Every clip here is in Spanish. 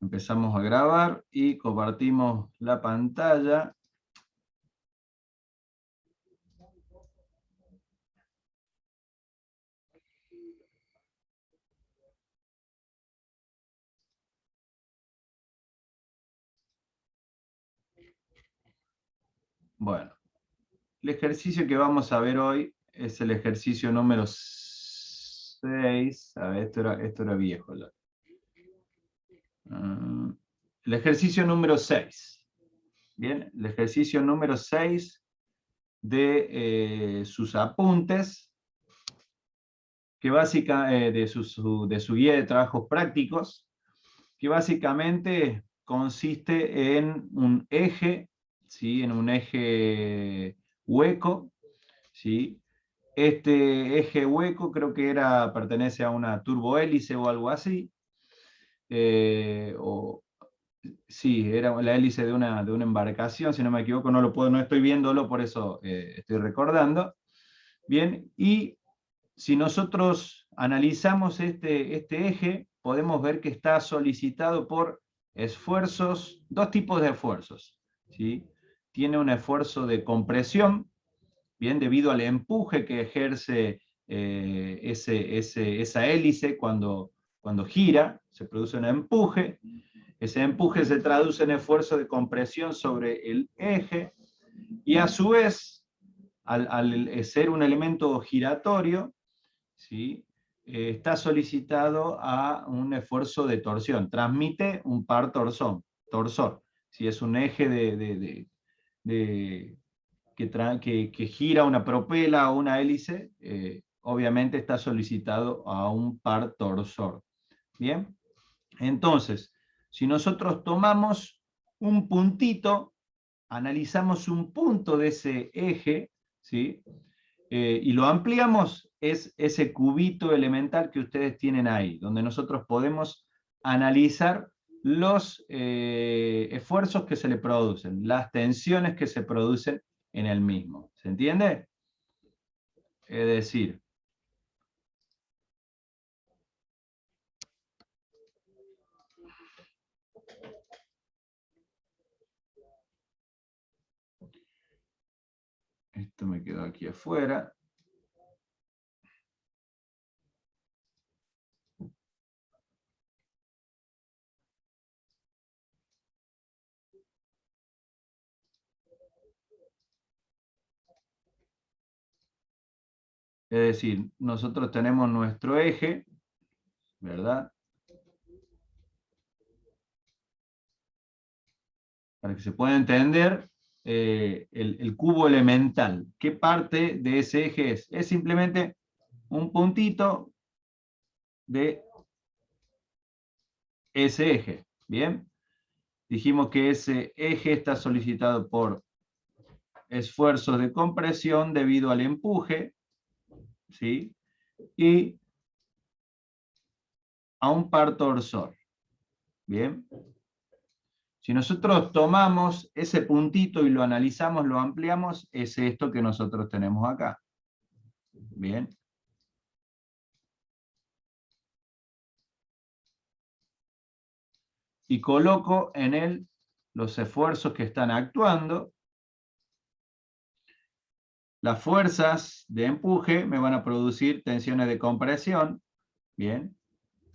Empezamos a grabar y compartimos la pantalla. Bueno, el ejercicio que vamos a ver hoy es el ejercicio número 6. A ver, esto era viejo ya. El ejercicio número 6. Bien, el ejercicio número 6 de sus apuntes, que de su guía de trabajos prácticos, que básicamente consiste en un eje, ¿sí? En un eje hueco, ¿sí? Este eje hueco creo que pertenece a una turbohélice o algo así, sí, era la hélice de una embarcación, si no me equivoco, no estoy viéndolo, por eso estoy recordando. Bien, y si nosotros analizamos este eje, podemos ver que está solicitado por dos tipos de esfuerzos, ¿sí? Tiene un esfuerzo de compresión, bien, debido al empuje que ejerce esa hélice cuando gira, se produce un empuje. Ese empuje se traduce en esfuerzo de compresión sobre el eje, y a su vez, al ser un elemento giratorio, ¿sí? Está solicitado a un esfuerzo de torsión. Transmite un par torsor. Si es un eje que gira una propela o una hélice, obviamente está solicitado a un par torsor. Bien, entonces, si nosotros tomamos un puntito, analizamos un punto de ese eje, ¿sí? Y lo ampliamos, es ese cubito elemental que ustedes tienen ahí, donde nosotros podemos analizar los esfuerzos que se le producen, las tensiones que se producen en el mismo. ¿Se entiende? Es decir, esto me quedó aquí afuera. Es decir, nosotros tenemos nuestro eje, ¿verdad? Para que se pueda entender el cubo elemental. ¿Qué parte de ese eje es? Es simplemente un puntito de ese eje. Bien, dijimos que ese eje está solicitado por esfuerzos de compresión debido al empuje, ¿sí? Y a un par torsor. Bien, si nosotros tomamos ese puntito y lo analizamos, lo ampliamos, es esto que nosotros tenemos acá. Bien. Y coloco en él los esfuerzos que están actuando. Las fuerzas de empuje me van a producir tensiones de compresión, bien,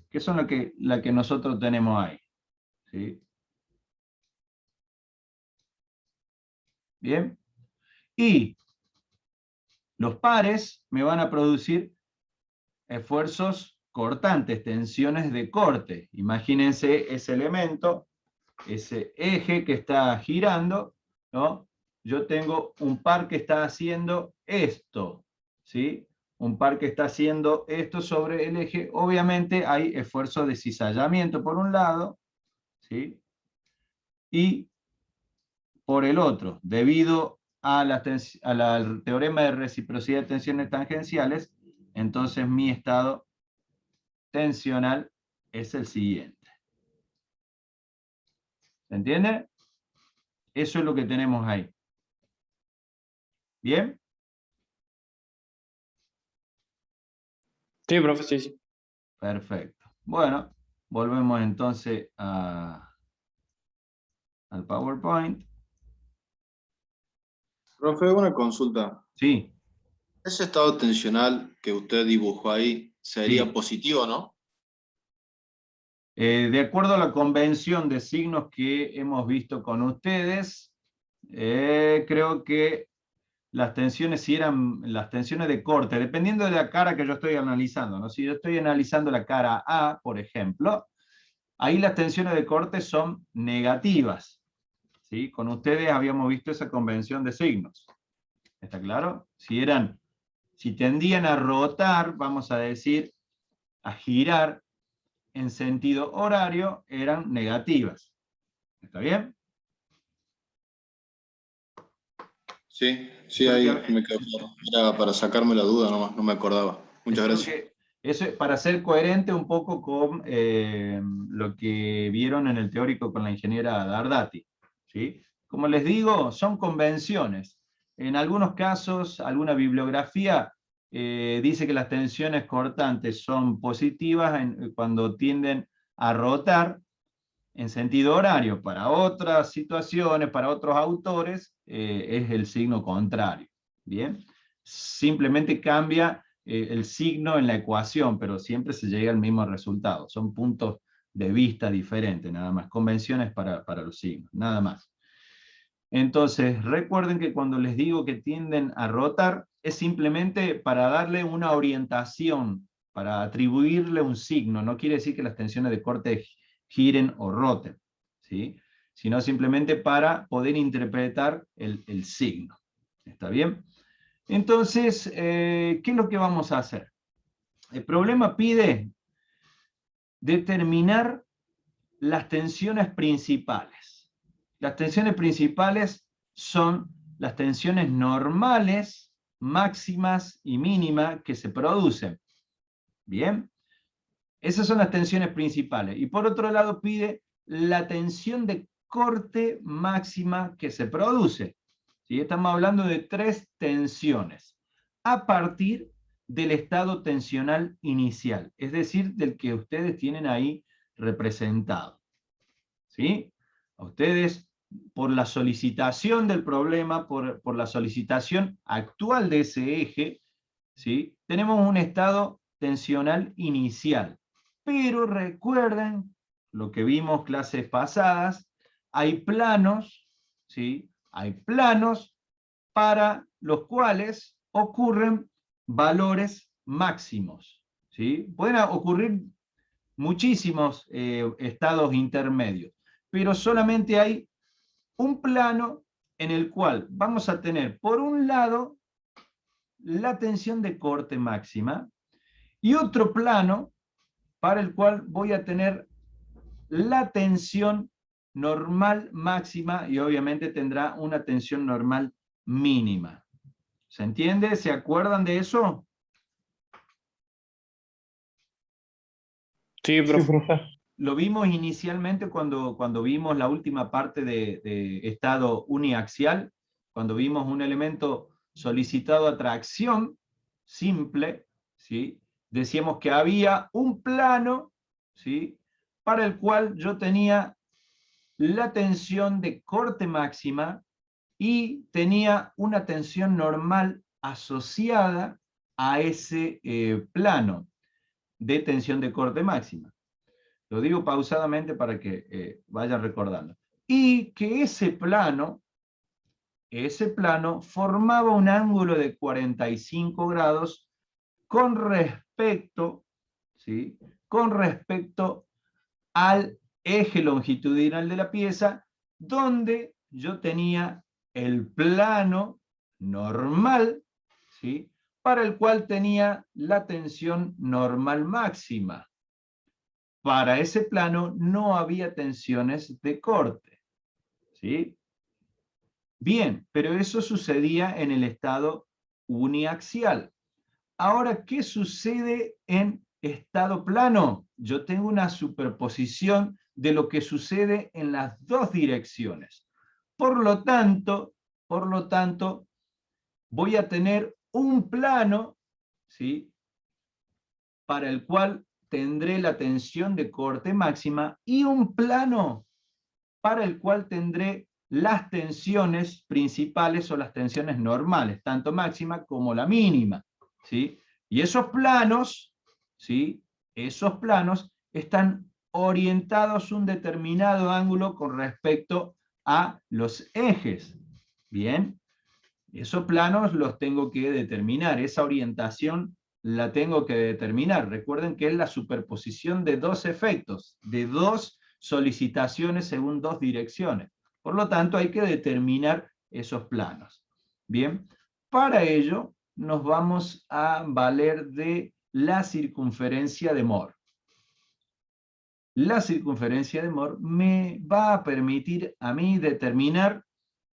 que son la que nosotros tenemos ahí, ¿sí? Bien, y los pares me van a producir esfuerzos cortantes, tensiones de corte. Imagínense ese elemento, ese eje que está girando, ¿no? Yo tengo un par que está haciendo esto, ¿sí? Un par que está haciendo esto sobre el eje. Obviamente hay esfuerzo de cizallamiento por un lado, ¿sí? Y por el otro, debido al teorema de reciprocidad de tensiones tangenciales, entonces mi estado tensional es el siguiente. ¿Se entiende? Eso es lo que tenemos ahí. ¿Bien? Sí, profe, sí, sí. Perfecto. Bueno, Volvemos entonces al PowerPoint. Profe, una consulta. Sí, Ese estado tensional que usted dibujó ahí sería sí. positivo, ¿no? De acuerdo a la convención de signos que hemos visto con ustedes, creo que las tensiones, si eran las tensiones de corte, dependiendo de la cara que yo estoy analizando, ¿no? Si yo estoy analizando la cara A, por ejemplo, ahí las tensiones de corte son negativas, ¿sí? Con ustedes habíamos visto esa convención de signos, ¿está claro? Si tendían a rotar, vamos a decir, a girar en sentido horario, eran negativas, ¿está bien? Sí, sí, Espero ahí que, me quedó claro. Era para sacarme la duda nomás, no me acordaba. Muchas espero gracias. que eso es para ser coherente un poco con lo que vieron en el teórico con la ingeniera Dardati, ¿sí? Como les digo, son convenciones. En algunos casos, alguna bibliografía dice que las tensiones cortantes son positivas cuando tienden a rotar en sentido horario. Para otras situaciones, para otros autores, es el signo contrario. ¿Bien? Simplemente cambia el signo en la ecuación, pero siempre se llega al mismo resultado. Son puntos de vista diferentes, nada más. Convenciones para los signos, nada más. Entonces, recuerden que cuando les digo que tienden a rotar, es simplemente para darle una orientación, para atribuirle un signo. No quiere decir que las tensiones de corte giren o roten, ¿sí? Sino simplemente para poder interpretar el signo. ¿Está bien? Entonces, ¿qué es lo que vamos a hacer? El problema pide determinar las tensiones principales. Las tensiones principales son las tensiones normales, máximas y mínimas que se producen. ¿Bien? Esas son las tensiones principales. Y por otro lado pide la tensión de corte máxima que se produce. ¿Sí? Estamos hablando de 3 tensiones a partir del estado tensional inicial, es decir, del que ustedes tienen ahí representado. ¿Sí? A ustedes, por la solicitación del problema, por la solicitación actual de ese eje, ¿sí? Tenemos un estado tensional inicial. Pero recuerden lo que vimos clases pasadas, hay planos, ¿sí? Hay planos para los cuales ocurren valores máximos, ¿sí? Pueden ocurrir muchísimos estados intermedios, pero solamente hay un plano en el cual vamos a tener, por un lado, la tensión de corte máxima y otro plano para el cual voy a tener la tensión normal máxima y obviamente tendrá una tensión normal mínima. ¿Se entiende? ¿Se acuerdan de eso? Sí, Sí, profe. profe. Lo vimos inicialmente cuando vimos la última parte de estado uniaxial, cuando vimos un elemento solicitado a tracción simple, ¿sí? Decíamos que había un plano, ¿sí? Para el cual yo tenía la tensión de corte máxima y tenía una tensión normal asociada a ese plano de tensión de corte máxima. Lo digo pausadamente para que vayan recordando. Y que ese plano formaba un ángulo de 45 grados con respecto, ¿sí? Con respecto al eje longitudinal de la pieza, donde yo tenía el plano normal, ¿sí? Para el cual tenía la tensión normal máxima. Para ese plano no había tensiones de corte, ¿sí? Bien, pero eso sucedía en el estado uniaxial. Ahora, ¿qué sucede en estado plano? Yo tengo una superposición de lo que sucede en las dos direcciones. Por lo tanto, voy a tener un plano, ¿sí? Para el cual tendré la tensión de corte máxima y un plano para el cual tendré las tensiones principales o las tensiones normales, tanto máxima como la mínima, ¿sí? Y esos planos, ¿sí? Esos planos están orientados a un determinado ángulo con respecto a los ejes, ¿bien? Esos planos los tengo que determinar, esa orientación la tengo que determinar. Recuerden que es la superposición de dos efectos, de dos solicitaciones según dos direcciones. Por lo tanto, hay que determinar esos planos. Bien, para ello nos vamos a valer de la circunferencia de Mohr. La circunferencia de Mohr me va a permitir a mí determinar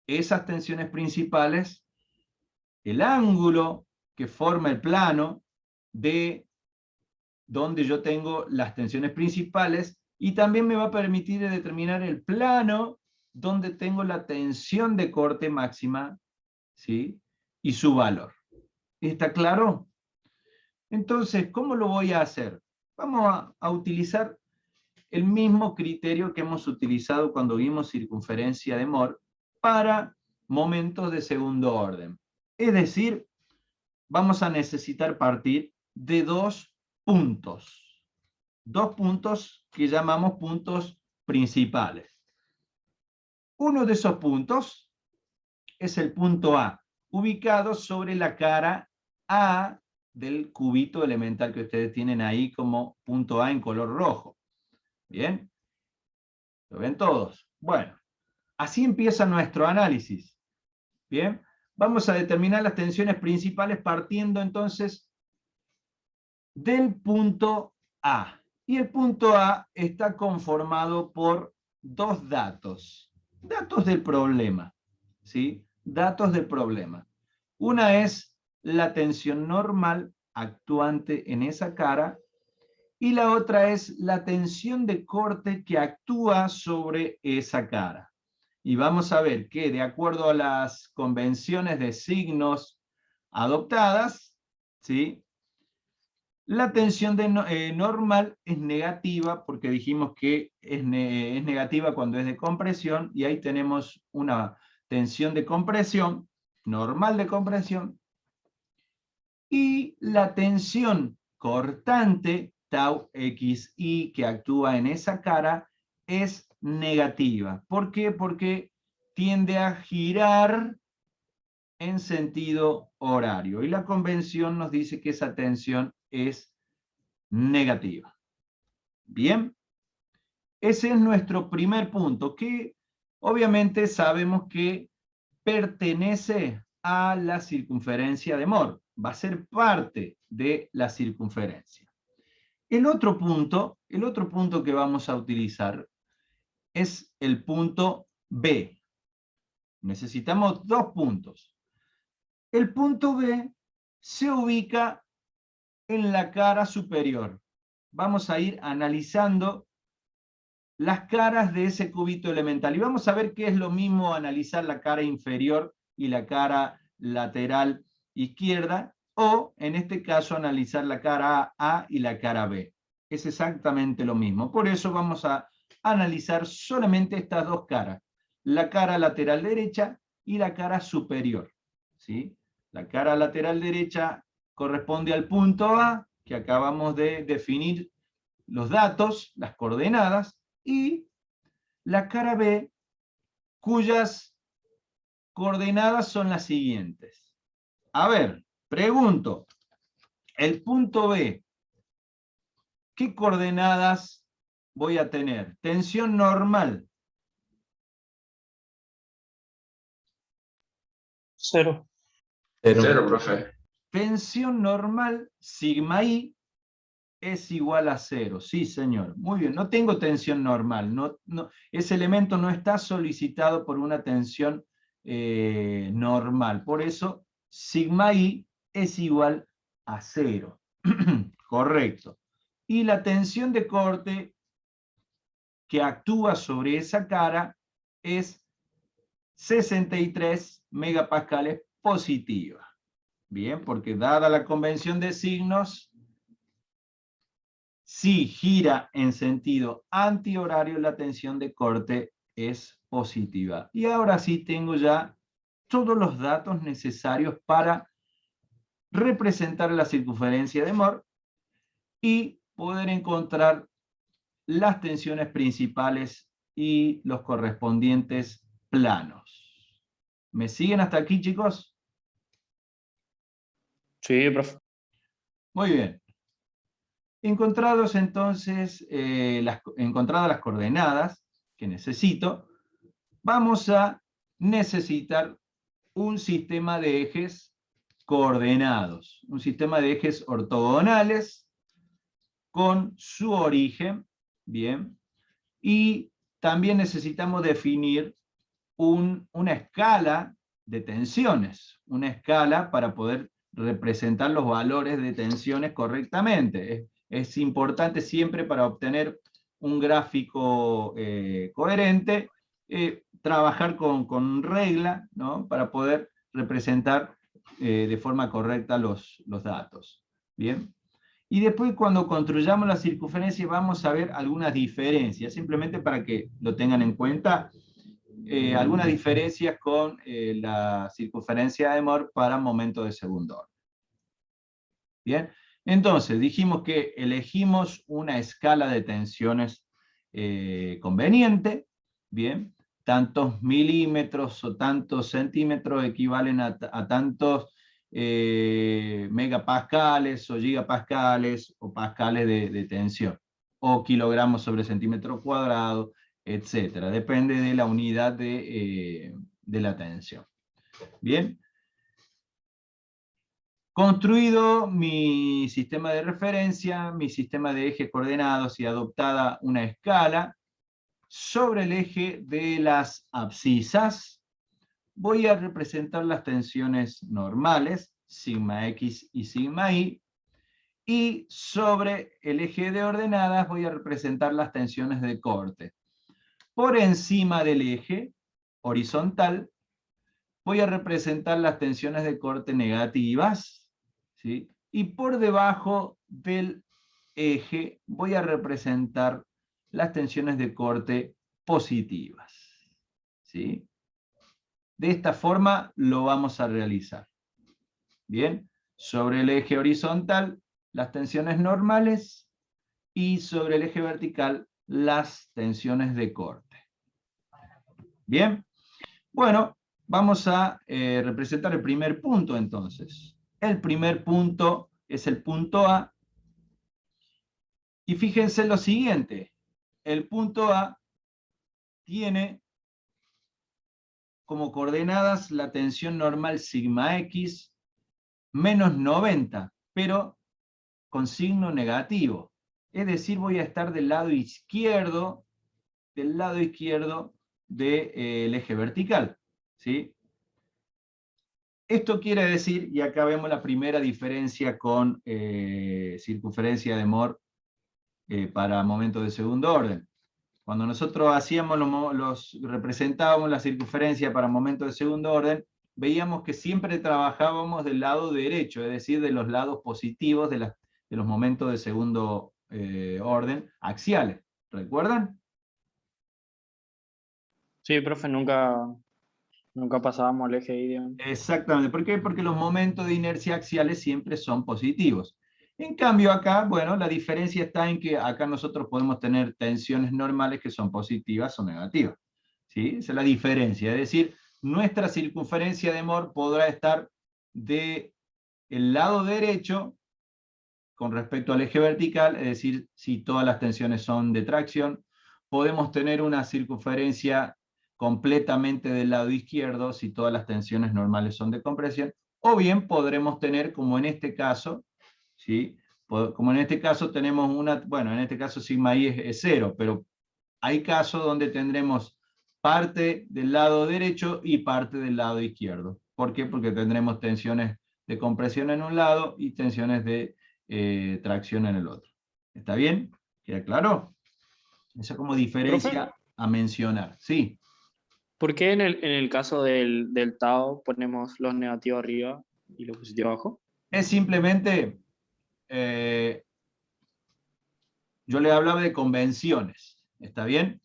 esas tensiones principales, el ángulo que forma el plano de donde yo tengo las tensiones principales, y también me va a permitir determinar el plano donde tengo la tensión de corte máxima, ¿sí? Y su valor. ¿Está claro? Entonces, ¿cómo lo voy a hacer? Vamos a utilizar el mismo criterio que hemos utilizado cuando vimos circunferencia de Mohr para momentos de segundo orden. Es decir, vamos a necesitar partir de dos puntos que llamamos puntos principales. Uno de esos puntos es el punto A, ubicado sobre la cara A del cubito elemental que ustedes tienen ahí como punto A en color rojo. ¿Bien? ¿Lo ven todos? Bueno, así empieza nuestro análisis. ¿Bien? Vamos a determinar las tensiones principales partiendo entonces del punto A. Y el punto A está conformado por dos datos. Datos del problema. ¿Sí? Datos del problema. Una es la tensión normal actuante en esa cara y la otra es la tensión de corte que actúa sobre esa cara. Y vamos a ver que de acuerdo a las convenciones de signos adoptadas, ¿sí? La tensión normal es negativa porque dijimos que es negativa cuando es de compresión, y ahí tenemos una tensión de compresión, normal de compresión, y la tensión cortante, tau xi, que actúa en esa cara, es negativa. ¿Por qué? Porque tiende a girar en sentido horario, y la convención nos dice que esa tensión es negativa. Bien, ese es nuestro primer punto, que obviamente sabemos que pertenece a la circunferencia de Mohr, va a ser parte de la circunferencia. El otro punto que vamos a utilizar es el punto B. Necesitamos dos puntos. El punto B se ubica en la cara superior. Vamos a ir analizando las caras de ese cubito elemental. Y vamos a ver qué es lo mismo analizar la cara inferior y la cara lateral izquierda, o en este caso analizar la cara A y la cara B. Es exactamente lo mismo. Por eso vamos a analizar solamente estas dos caras, la cara lateral derecha y la cara superior. ¿Sí? La cara lateral derecha corresponde al punto A, que acabamos de definir los datos, las coordenadas, y la cara B, cuyas coordenadas son las siguientes. A ver, pregunto, el punto B, ¿qué coordenadas voy a tener? Tensión normal. 0. 0, profe. Tensión normal, sigma I, es igual a 0. Sí, señor. Muy bien. No tengo tensión normal. Ese elemento no está solicitado por una tensión normal. Por eso, sigma I es igual a 0. Correcto. Y la tensión de corte que actúa sobre esa cara es 63 megapascales positiva. Bien, porque dada la convención de signos, Si gira en sentido antihorario, la tensión de corte es positiva. Y ahora sí tengo ya todos los datos necesarios para representar la circunferencia de Mohr y poder encontrar las tensiones principales y los correspondientes planos. ¿Me siguen hasta aquí, chicos? Sí, profe. Muy bien. Encontrados entonces, encontradas las coordenadas que necesito, vamos a necesitar un sistema de ejes coordenados, un sistema de ejes ortogonales con su origen, bien, y también necesitamos definir una escala de tensiones, una escala para poder representar los valores de tensiones correctamente. Es importante siempre para obtener un gráfico coherente, trabajar con regla, ¿no? Para poder representar de forma correcta los datos. ¿Bien? Y después cuando construyamos la circunferencia vamos a ver algunas diferencias, simplemente para que lo tengan en cuenta, algunas diferencias con la circunferencia de Mohr para momentos de segundo orden. Bien, entonces dijimos que elegimos una escala de tensiones conveniente, bien, tantos milímetros o tantos centímetros equivalen a tantos megapascales o gigapascales o pascales de tensión, o kilogramos sobre centímetro cuadrado, etcétera. Depende de la unidad de la tensión. Bien. Construido mi sistema de referencia, mi sistema de ejes coordenados y adoptada una escala, sobre el eje de las abscisas voy a representar las tensiones normales, sigma X y sigma Y, y sobre el eje de ordenadas voy a representar las tensiones de corte. Por encima del eje horizontal voy a representar las tensiones de corte negativas, ¿sí? Y por debajo del eje voy a representar las tensiones de corte positivas, ¿sí? De esta forma lo vamos a realizar. Bien, sobre el eje horizontal las tensiones normales y sobre el eje vertical las tensiones de corte. Bien, bueno, vamos a representar el primer punto entonces. El primer punto es el punto A. Y fíjense lo siguiente. El punto A tiene como coordenadas la tensión normal sigma X menos 90, pero con signo negativo. Es decir, voy a estar del lado izquierdo del eje vertical, ¿sí? Esto quiere decir, y acá vemos la primera diferencia con circunferencia de Mohr para momentos de segundo orden. Cuando nosotros representábamos la circunferencia para momentos de segundo orden, veíamos que siempre trabajábamos del lado derecho, es decir, de los lados positivos de los momentos de segundo orden axiales. ¿Recuerdan? Sí, profe, nunca pasábamos el eje ahí, digamos. Exactamente. ¿Por qué? Porque los momentos de inercia axiales siempre son positivos. En cambio acá, bueno, la diferencia está en que acá nosotros podemos tener tensiones normales que son positivas o negativas. ¿Sí? Esa es la diferencia. Es decir, nuestra circunferencia de Mohr podrá estar del lado derecho con respecto al eje vertical, es decir, si todas las tensiones son de tracción, podemos tener una circunferencia completamente del lado izquierdo si todas las tensiones normales son de compresión, o bien podremos tener, como en este caso, ¿sí? Como en este caso tenemos bueno, en este caso sigma I es 0, pero hay casos donde tendremos parte del lado derecho y parte del lado izquierdo. ¿Por qué? Porque tendremos tensiones de compresión en un lado y tensiones de tracción en el otro. ¿Está bien? ¿Queda claro? Esa como Profe, diferencia a mencionar. Sí. ¿por qué en el caso del Tao ponemos los negativos arriba y los positivos abajo? Es simplemente yo le hablaba de convenciones, ¿está bien?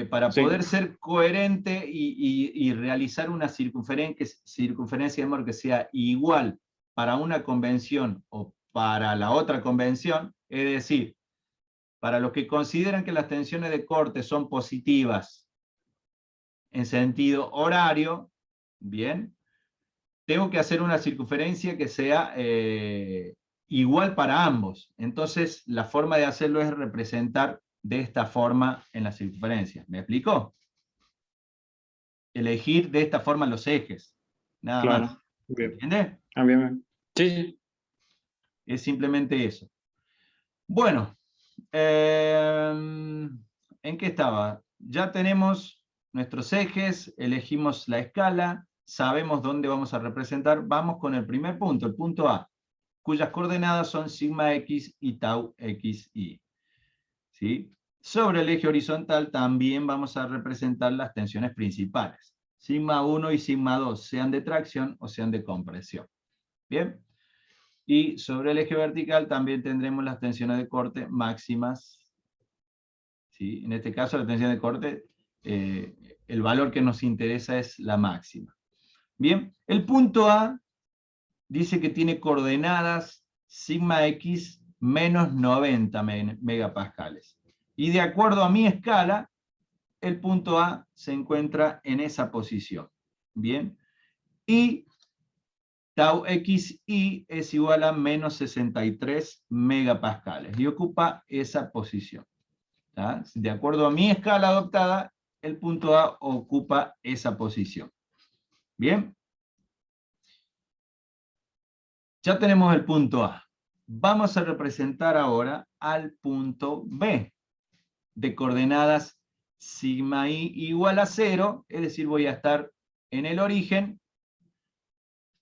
Para Sí. poder ser coherente y realizar una circunferencia de Mohr que sea igual para una convención o para la otra convención, es decir, para los que consideran que las tensiones de corte son positivas en sentido horario, bien, tengo que hacer una circunferencia que sea igual para ambos. Entonces, la forma de hacerlo es representar de esta forma en la circunferencia. ¿Me explico? Elegir de esta forma los ejes. Nada Claro. más. ¿Se Bien. entiende? Ah, bien, bien. Sí, sí. Es simplemente eso. Bueno, ¿en qué estaba? Ya tenemos nuestros ejes, elegimos la escala, sabemos dónde vamos a representar. Vamos con el primer punto, el punto A, cuyas coordenadas son sigma x y tau xy. ¿Sí? Sobre el eje horizontal también vamos a representar las tensiones principales. Sigma 1 y sigma 2, sean de tracción o sean de compresión. ¿Bien? Y sobre el eje vertical también tendremos las tensiones de corte máximas. ¿Sí? En este caso la tensión de corte, el valor que nos interesa es la máxima. Bien, el punto A dice que tiene coordenadas sigma x menos 90 megapascales. Y de acuerdo a mi escala, el punto A se encuentra en esa posición. Bien, y tau xy es igual a menos 63 megapascales y ocupa esa posición. ¿Tá? De acuerdo a mi escala adoptada, el punto A ocupa esa posición. Bien. Ya tenemos el punto A. Vamos a representar ahora al punto B, de coordenadas sigma i igual a 0, es decir, voy a estar en el origen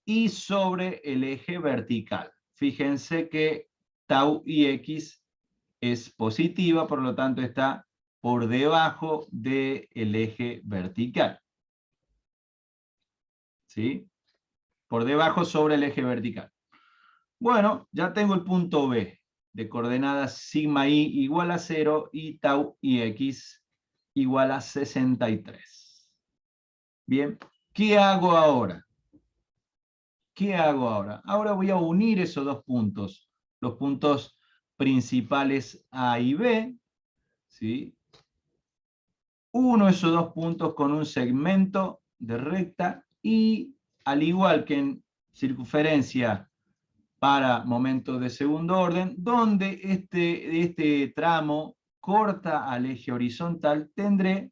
y sobre el eje vertical. Fíjense que tau y x es positiva, por lo tanto está por debajo del eje vertical. ¿Sí? Por debajo sobre el eje vertical. Bueno, ya tengo el punto B, de coordenadas sigma i igual a 0 y tau y x igual a 63. Bien, ¿qué hago ahora? ¿Qué hago ahora? Ahora voy a unir esos dos puntos, los puntos principales A y B, ¿sí? Uno esos dos puntos con un segmento de recta y, al igual que en circunferencia para momentos de segundo orden, donde este tramo corta al eje horizontal, tendré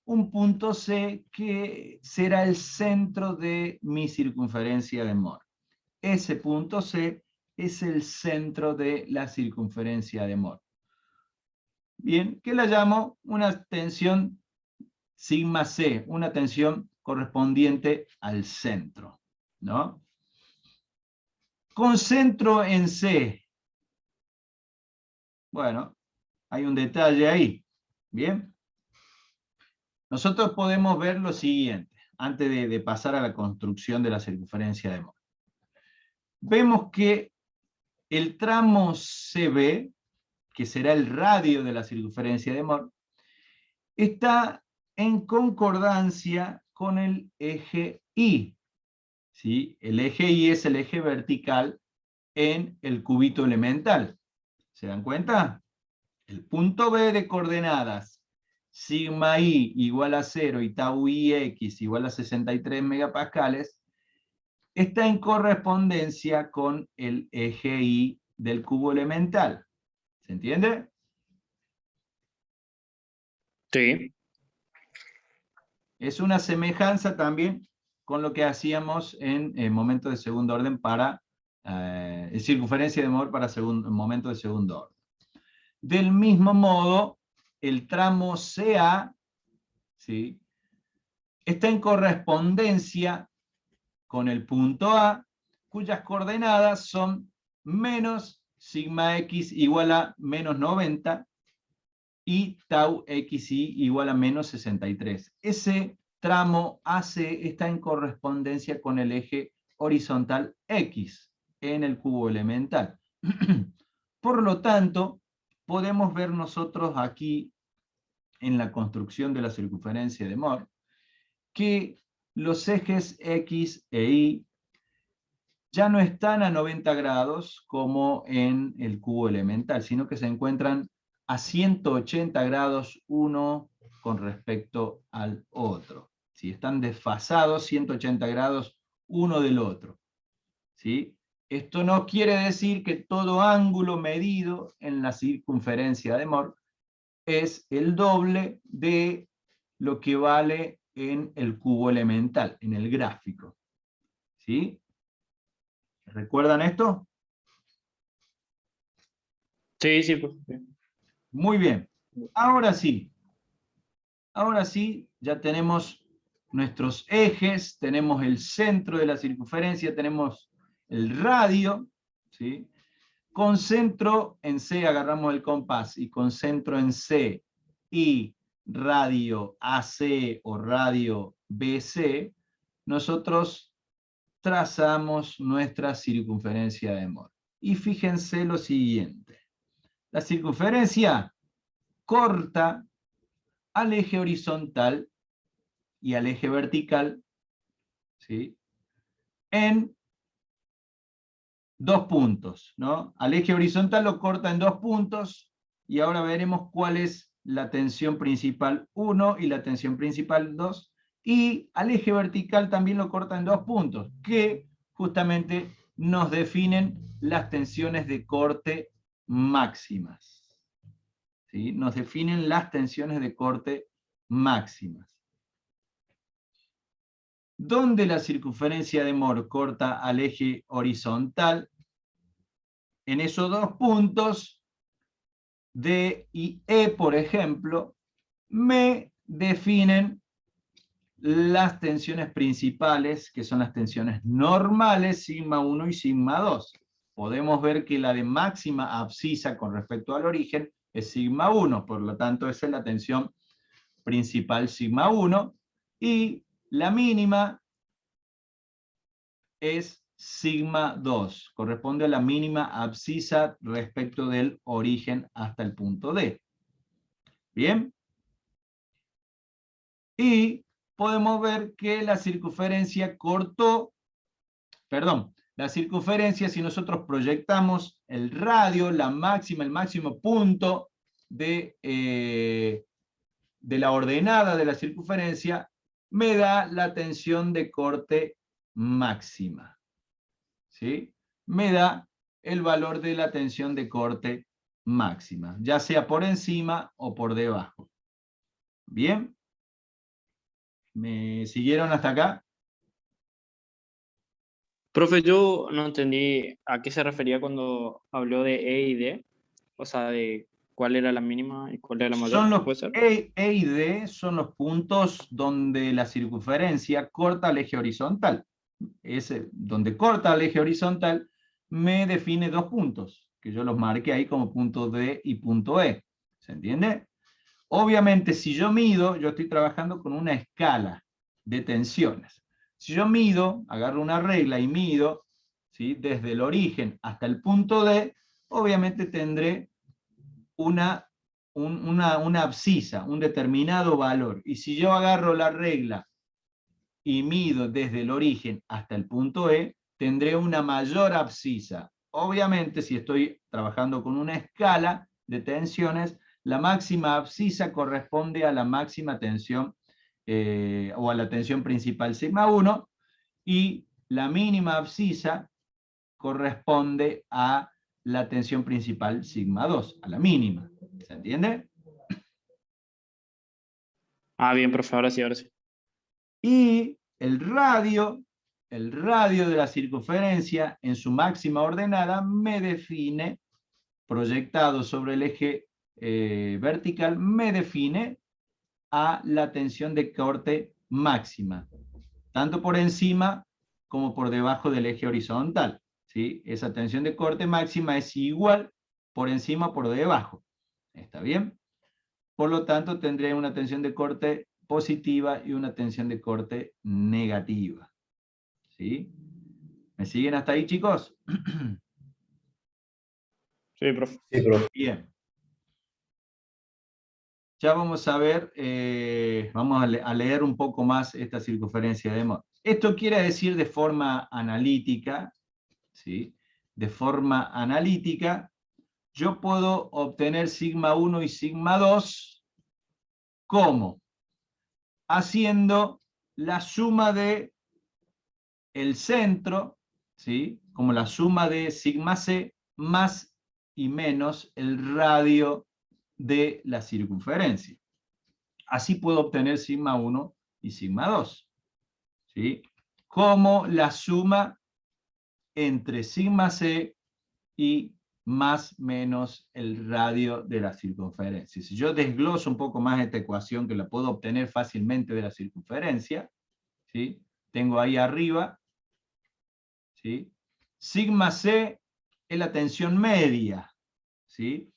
un punto C que será el centro de mi circunferencia de Mohr. Ese punto C es el centro de la circunferencia de Mohr. Bien, que la llamo una tensión sigma C, una tensión correspondiente al centro, ¿no? Con centro en C. Bueno, hay un detalle ahí. Bien. Nosotros podemos ver lo siguiente, antes de pasar a la construcción de la circunferencia de Mohr. Vemos que el tramo CB, que será el radio de la circunferencia de Mohr, está en concordancia con el eje Y. ¿Sí? El eje Y es el eje vertical en el cubito elemental. ¿Se dan cuenta? El punto B de coordenadas sigma i igual a 0 y tau i x igual a 63 megapascales está en correspondencia con el eje Y del cubo elemental. ¿Se entiende? Sí. Es una semejanza también con lo que hacíamos en momentos de segundo orden para circunferencia de Mohr para momentos de segundo orden. Del mismo modo, el tramo CA, ¿sí?, está en correspondencia con el punto A, cuyas coordenadas son menos sigma x igual a menos 90 y tau xy igual a menos 63. Ese tramo AC está en correspondencia con el eje horizontal X en el cubo elemental. Por lo tanto, podemos ver nosotros aquí, en la construcción de la circunferencia de Mohr, que los ejes X e Y ya no están a 90 grados como en el cubo elemental, sino que se encuentran a 180 grados uno con respecto al otro. ¿Sí? Están desfasados 180 grados uno del otro. ¿Sí? Esto no quiere decir que todo ángulo medido en la circunferencia de Mohr es el doble de lo que vale en el cubo elemental, en el gráfico. ¿Sí? ¿Recuerdan esto? Sí, sí, pues. Sí. Muy bien. Ahora sí, ya tenemos nuestros ejes, tenemos el centro de la circunferencia, tenemos el radio, ¿sí? Con centro en C agarramos el compás, y con centro en C y radio AC o radio BC, nosotros trazamos nuestra circunferencia de Mohr. Y fíjense lo siguiente. La circunferencia corta al eje horizontal y al eje vertical, ¿sí? En dos puntos, ¿no? Al eje horizontal lo corta en dos puntos, y ahora veremos cuál es la tensión principal 1 y la tensión principal 2, y al eje vertical también lo corta en dos puntos, que justamente nos definen las tensiones de corte máximas. ¿Sí? Nos definen las tensiones de corte máximas. ¿Dónde la circunferencia de Mohr corta al eje horizontal? En esos dos puntos, D y E, por ejemplo, me definen las tensiones principales, que son las tensiones normales, sigma 1 y sigma 2. Podemos ver que la de máxima abscisa con respecto al origen es sigma 1, por lo tanto esa es la tensión principal sigma 1, y la mínima es sigma 2, corresponde a la mínima abscisa respecto del origen hasta el punto D. ¿Bien? Y podemos ver que la circunferencia cortó, perdón, la circunferencia, si nosotros proyectamos el radio, la máxima, el máximo punto de la ordenada de la circunferencia, me da la tensión de corte máxima. ¿Sí? Me da el valor de la tensión de corte máxima, ya sea por encima o por debajo. ¿Bien? ¿Me siguieron hasta acá? Profe, yo no entendí a qué se refería cuando habló de E y D, o sea, de cuál era la mínima y cuál era la Son mayor, los ¿puede ser? E y D son los puntos donde la circunferencia corta el eje horizontal. Donde corta el eje horizontal me define dos puntos, que yo los marqué ahí como punto D y punto E. ¿Se entiende? Obviamente, si yo mido, yo estoy trabajando con una escala de tensiones. Si yo mido, agarro una regla y mido, ¿sí? Desde el origen hasta el punto D, obviamente tendré una abscisa, un determinado valor. Y si yo agarro la regla y mido desde el origen hasta el punto E, tendré una mayor abscisa. Obviamente, si estoy trabajando con una escala de tensiones, la máxima abscisa corresponde a la máxima tensión o a la tensión principal sigma 1, y la mínima abscisa corresponde a la tensión principal sigma 2, a la mínima. ¿Se entiende? Ah, bien, profe, ahora sí, ahora sí. Y el radio de la circunferencia en su máxima ordenada me define, proyectado sobre el eje vertical, me define a la tensión de corte máxima, tanto por encima como por debajo del eje horizontal. ¿Sí? Esa tensión de corte máxima es igual por encima o por debajo. ¿Está bien? Por lo tanto, tendré una tensión de corte positiva y una tensión de corte negativa. ¿Sí? ¿Me siguen hasta ahí, chicos? Sí, profe. Sí, profe. Bien. ya vamos a ver, vamos a leer un poco más esta circunferencia de Mohs. Esto quiere decir de forma analítica, ¿sí? De forma analítica, yo puedo obtener sigma 1 y sigma 2, ¿cómo? Haciendo la suma de el centro, ¿sí? Como la suma de sigma c más y menos el radio de la circunferencia. Así puedo obtener sigma 1 y sigma 2, ¿sí? Como la suma entre sigma c y más menos el radio de la circunferencia. Si yo desgloso un poco más esta ecuación, que la puedo obtener fácilmente de la circunferencia, ¿sí? Tengo ahí arriba, ¿sí? Sigma c es la tensión media, ¿sí?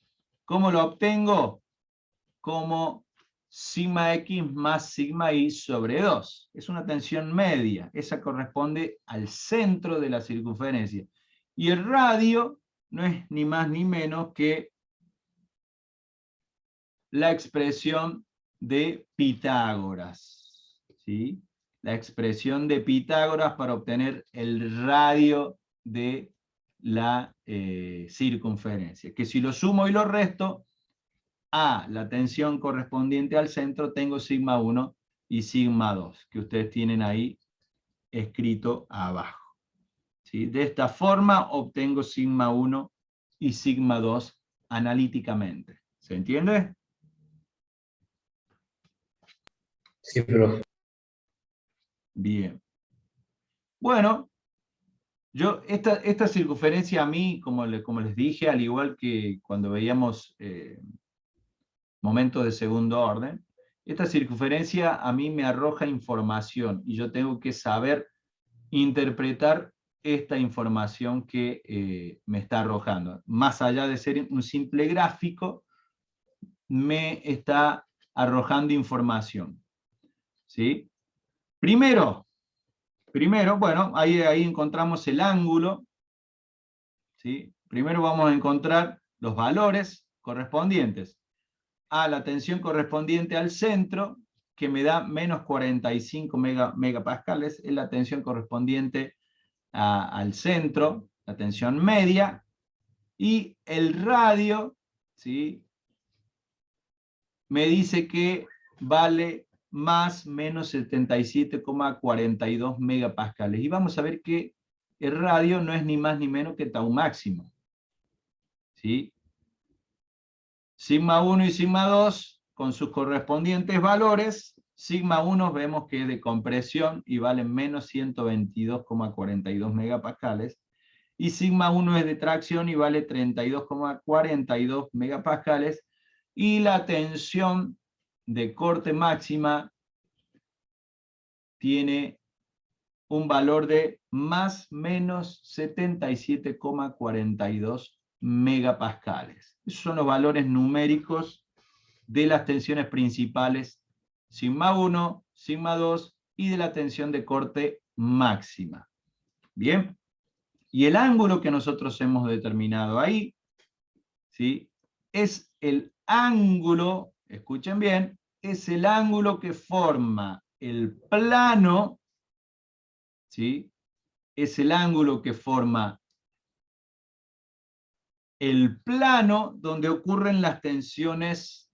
¿Cómo lo obtengo? Como sigma x más sigma y sobre 2. Es una tensión media. Esa corresponde al centro de la circunferencia. Y el radio no es ni más ni menos que la expresión de Pitágoras, ¿sí? La expresión de Pitágoras para obtener el radio de la circunferencia. Que si lo sumo y lo resto, a la tensión correspondiente al centro, tengo sigma 1 y sigma 2, que ustedes tienen ahí escrito abajo, ¿sí? De esta forma obtengo sigma 1 y sigma 2 analíticamente. ¿Se entiende? Sí, profe. Bien. Bueno, esta circunferencia a mí, como les dije, al igual que cuando veíamos momentos de segundo orden, esta circunferencia a mí me arroja información y yo tengo que saber interpretar esta información que me está arrojando. Más allá de ser un simple gráfico, me está arrojando información, ¿sí? Primero, bueno, ahí encontramos el ángulo, ¿sí? Primero vamos a encontrar los valores correspondientes a la tensión correspondiente al centro, que me da menos 45 megapascales, es la tensión correspondiente al centro, la tensión media, y el radio, ¿sí? Me dice que vale más menos 77,42 megapascales. Y vamos a ver que el radio no es ni más ni menos que tau máximo, ¿sí? Sigma 1 y sigma 2, con sus correspondientes valores, sigma 1 vemos que es de compresión y vale menos 122,42 megapascales, y sigma 1 es de tracción y vale 32,42 megapascales, y la tensión de corte máxima tiene un valor de más menos 77,42 megapascales. Esos son los valores numéricos de las tensiones principales sigma 1, sigma 2 y de la tensión de corte máxima. Bien, y el ángulo que nosotros hemos determinado ahí, ¿sí? Es el ángulo, escuchen bien, es el ángulo que forma el plano, ¿sí? Es el ángulo que forma el plano donde ocurren las tensiones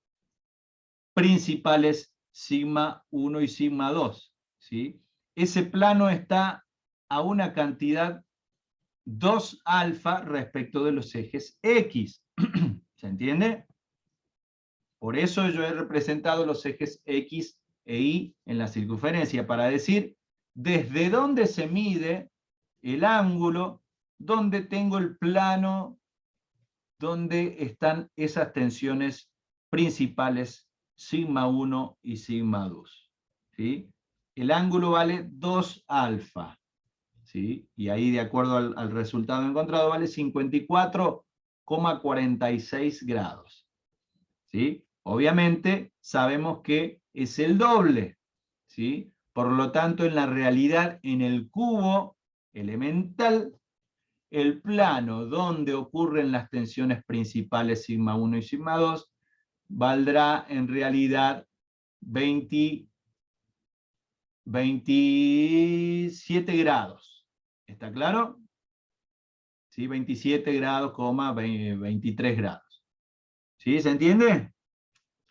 principales sigma 1 y sigma 2, ¿sí? Ese plano está a una cantidad 2 alfa respecto de los ejes X. ¿Se entiende? Por eso yo he representado los ejes X e Y en la circunferencia, para decir desde dónde se mide el ángulo, donde tengo el plano, donde están esas tensiones principales sigma 1 y sigma 2. ¿Sí? El ángulo vale 2 alfa. ¿Sí? Y ahí, de acuerdo al resultado encontrado, vale 54,46 grados. ¿Sí? Obviamente sabemos que es el doble, ¿sí? Por lo tanto, en la realidad, en el cubo elemental, el plano donde ocurren las tensiones principales sigma 1 y sigma 2 valdrá en realidad 27 grados. ¿Está claro? ¿Sí? 27 grados, 23 grados. ¿Sí? ¿Se entiende?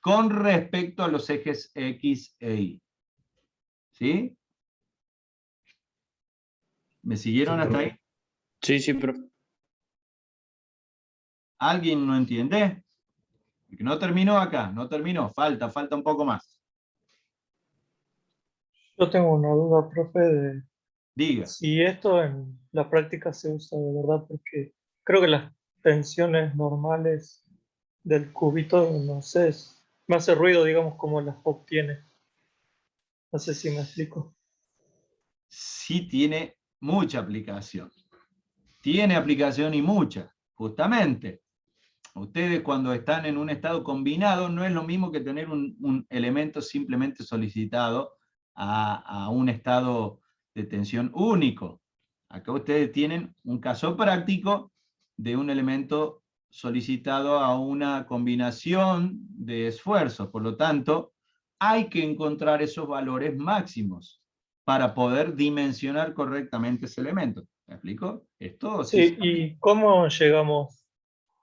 Con respecto a los ejes X e Y. ¿Sí? ¿Me siguieron hasta ahí? Sí, sí, profe. ¿Alguien no entiende? Porque no terminó acá, no terminó, falta un poco más. Yo tengo una duda, profe, de Diga. si esto en la práctica se usa de verdad, porque creo que las tensiones normales del cubito, no sé, me hace ruido, digamos, cómo las obtiene. No sé si me explico. Sí tiene mucha aplicación. Tiene aplicación y mucha, justamente. Ustedes cuando están en un estado combinado no es lo mismo que tener un elemento simplemente solicitado a un estado de tensión único. Acá ustedes tienen un caso práctico de un elemento solicitado a una combinación de esfuerzos. Por lo tanto, hay que encontrar esos valores máximos para poder dimensionar correctamente ese elemento. ¿Me explico? Esto sí. Sí, ¿y cómo llegamos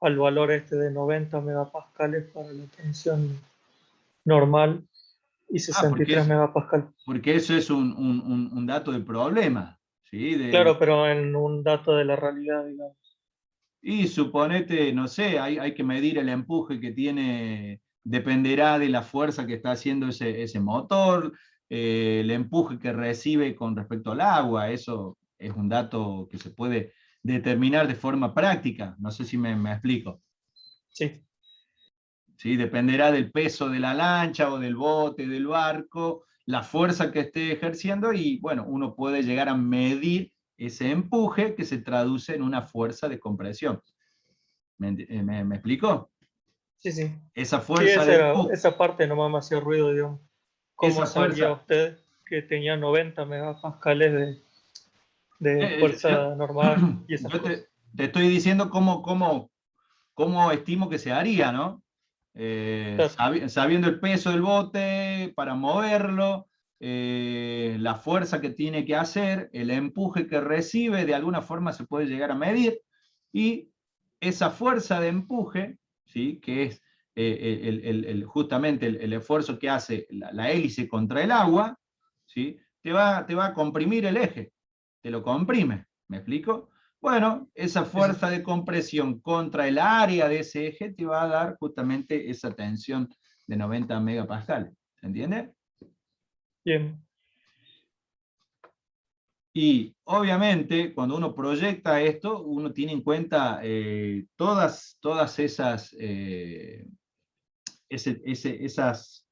al valor este de 90 megapascales para la tensión normal y Porque 63 megapascales? porque eso es un dato de problema, ¿sí? Claro, pero en un dato de la realidad, digamos. Y suponete, no sé, hay que medir el empuje que tiene, dependerá de la fuerza que está haciendo ese motor, el empuje que recibe con respecto al agua, eso es un dato que se puede determinar de forma práctica, no sé si me explico. Sí, ¿Sí? Dependerá del peso de la lancha o del bote, del barco, la fuerza que esté ejerciendo y bueno, uno puede llegar a medir ese empuje que se traduce en una fuerza de compresión. ¿Me explico? sí, sí. Esa Sí, fuerza de empuje, esa parte nomás me hacía ruido, digamos. ¿Cómo esa sabría fuerza... usted que tenía 90 megapascales de yo, fuerza normal y esas yo cosas? te estoy diciendo cómo estimo que se haría, ¿no? Claro, Sabiendo el peso del bote para moverlo, la fuerza que tiene que hacer, el empuje que recibe, de alguna forma se puede llegar a medir, y esa fuerza de empuje, ¿sí? Que es justamente el esfuerzo que hace la hélice contra el agua, ¿sí? Te va a comprimir el eje, te lo comprime, ¿me explico? Bueno, esa sí, sí. fuerza de compresión contra el área de ese eje te va a dar justamente esa tensión de 90 megapascales. ¿Se entiende? Bien. Y obviamente, cuando uno proyecta esto, uno tiene en cuenta todas esas, esas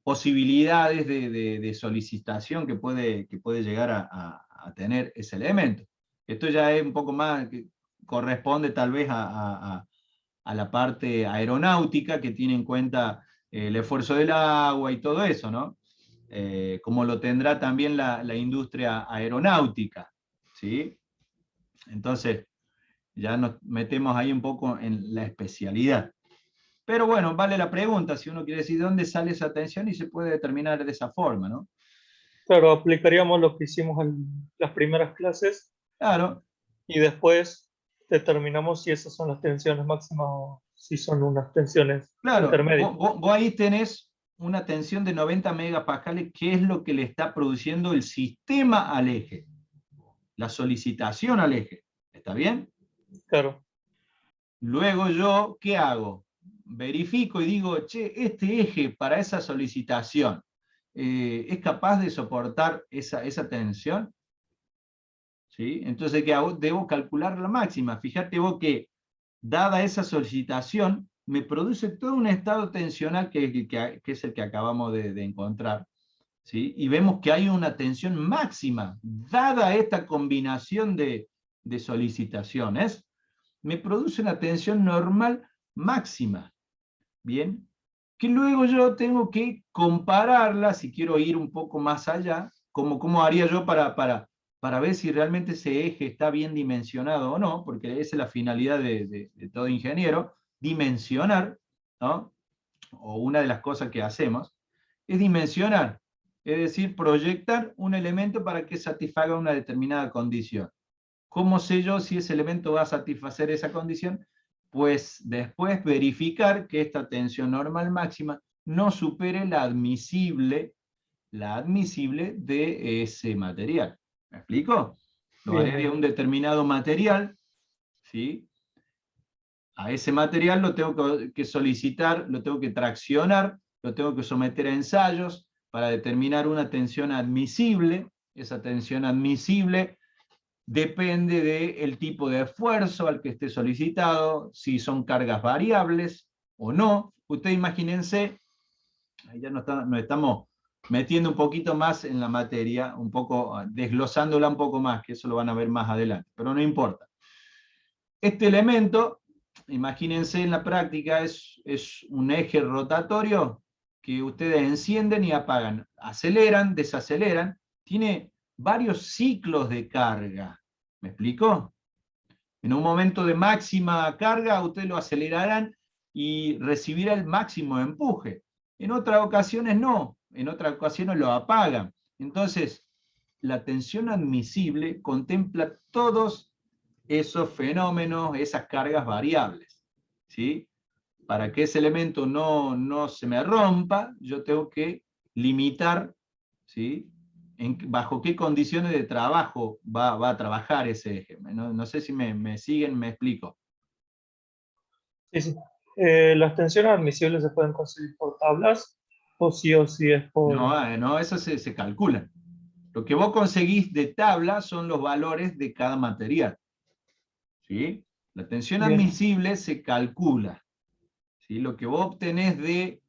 posibilidades de solicitación que puede llegar a tener ese elemento. Esto ya es un poco más, que corresponde tal vez a la parte aeronáutica que tiene en cuenta el esfuerzo del agua y todo eso, ¿no? Como lo tendrá también la industria aeronáutica, ¿sí? Entonces, ya nos metemos ahí un poco en la especialidad. Pero bueno, vale la pregunta si uno quiere decir de dónde sale esa tensión y se puede determinar de esa forma, ¿no? Claro, aplicaríamos lo que hicimos en las primeras clases Claro, y después determinamos si esas son las tensiones máximas o si son unas tensiones claro. intermedias. Vos ahí tenés una tensión de 90 megapascales, que es lo que le está produciendo el sistema al eje, la solicitación al eje. ¿Está bien? Claro, Luego yo, ¿qué hago? Verifico y digo, che, este eje para esa solicitación, ¿es capaz de soportar esa tensión? ¿Sí? Entonces, ¿qué hago? Debo calcular la máxima. Fíjate vos que, dada esa solicitación, me produce todo un estado tensional que es el que acabamos de encontrar. ¿Sí? Y vemos que hay una tensión máxima, dada esta combinación de solicitaciones, me produce una tensión normal máxima. Bien, que luego yo tengo que compararla, si quiero ir un poco más allá, cómo haría yo para ver si realmente ese eje está bien dimensionado o no, porque esa es la finalidad de todo ingeniero, dimensionar, ¿no? o una de las cosas que hacemos, es dimensionar, es decir, proyectar un elemento para que satisfaga una determinada condición. ¿Cómo sé yo si ese elemento va a satisfacer esa condición? Pues después verificar que esta tensión normal máxima no supere la admisible de ese material. ¿Me explico? Lo haré de un determinado material, ¿sí? A ese material lo tengo que solicitar, lo tengo que traccionar, lo tengo que someter a ensayos para determinar una tensión admisible. Esa tensión admisible depende del tipo de esfuerzo al que esté solicitado, si son cargas variables o no. Ustedes imagínense, ya nos estamos metiendo un poquito más en la materia, un poco desglosándola un poco más, que eso lo van a ver más adelante, pero no importa. Este elemento, imagínense en la práctica, es un eje rotatorio que ustedes encienden y apagan, aceleran, desaceleran, tiene varios ciclos de carga. ¿Me explico? En un momento de máxima carga, ustedes lo acelerarán y recibirá el máximo empuje. En otras ocasiones no, en otras ocasiones lo apagan. Entonces, la tensión admisible contempla todos esos fenómenos, esas cargas variables, ¿sí? Para que ese elemento no se me rompa, yo tengo que limitar, ¿sí? Bajo qué condiciones de trabajo va a trabajar ese eje. No sé si me siguen, me explico. Sí, sí. Las tensiones admisibles se pueden conseguir por tablas o sí es por... No, eso se calcula. Lo que vos conseguís de tabla son los valores de cada material, ¿sí? La tensión Bien. admisible se calcula, ¿sí? Lo que vos obtenés de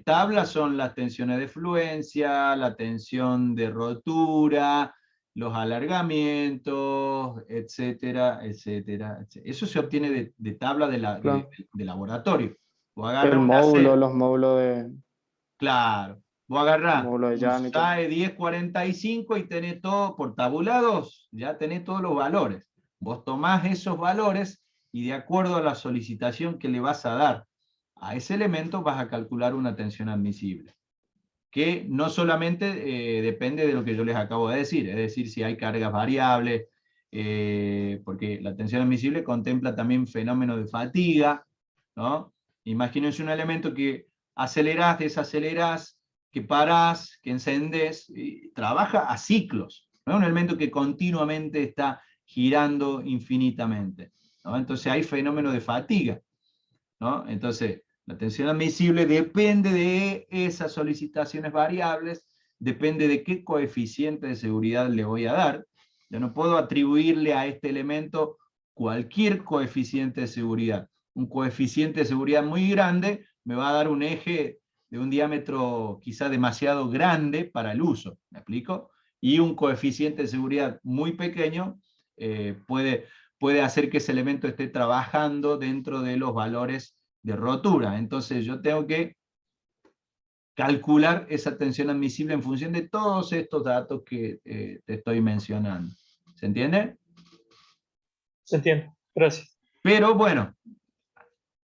tabla son las tensiones de fluencia, la tensión de rotura, los alargamientos, etcétera, etcétera, etcétera. Eso se obtiene de tabla Claro. de laboratorio. Vos El agarrás una módulo, C, los módulos de claro. Vos agarrás módulo de un llano y todo. SAE 1045 y tenés todo por tabulados, ya tenés todos los valores. Vos tomás esos valores y de acuerdo a la solicitación que le vas a dar a ese elemento vas a calcular una tensión admisible, que no solamente depende de lo que yo les acabo de decir, es decir, si hay cargas variables, porque la tensión admisible contempla también fenómenos de fatiga, ¿no? Imagínense un elemento que acelerás, desacelerás, que parás, que encendés, y trabaja a ciclos, ¿no? Un elemento que continuamente está girando infinitamente, ¿no? Entonces hay fenómenos de fatiga, ¿no? Entonces, la tensión admisible depende de esas solicitaciones variables, depende de qué coeficiente de seguridad le voy a dar. Yo no puedo atribuirle a este elemento cualquier coeficiente de seguridad. Un coeficiente de seguridad muy grande me va a dar un eje de un diámetro quizá demasiado grande para el uso, ¿me explico? Y un coeficiente de seguridad muy pequeño puede hacer que ese elemento esté trabajando dentro de los valores de rotura. Entonces yo tengo que calcular esa tensión admisible en función de todos estos datos que te estoy mencionando. ¿Se entiende? Se entiende. Gracias. Pero bueno,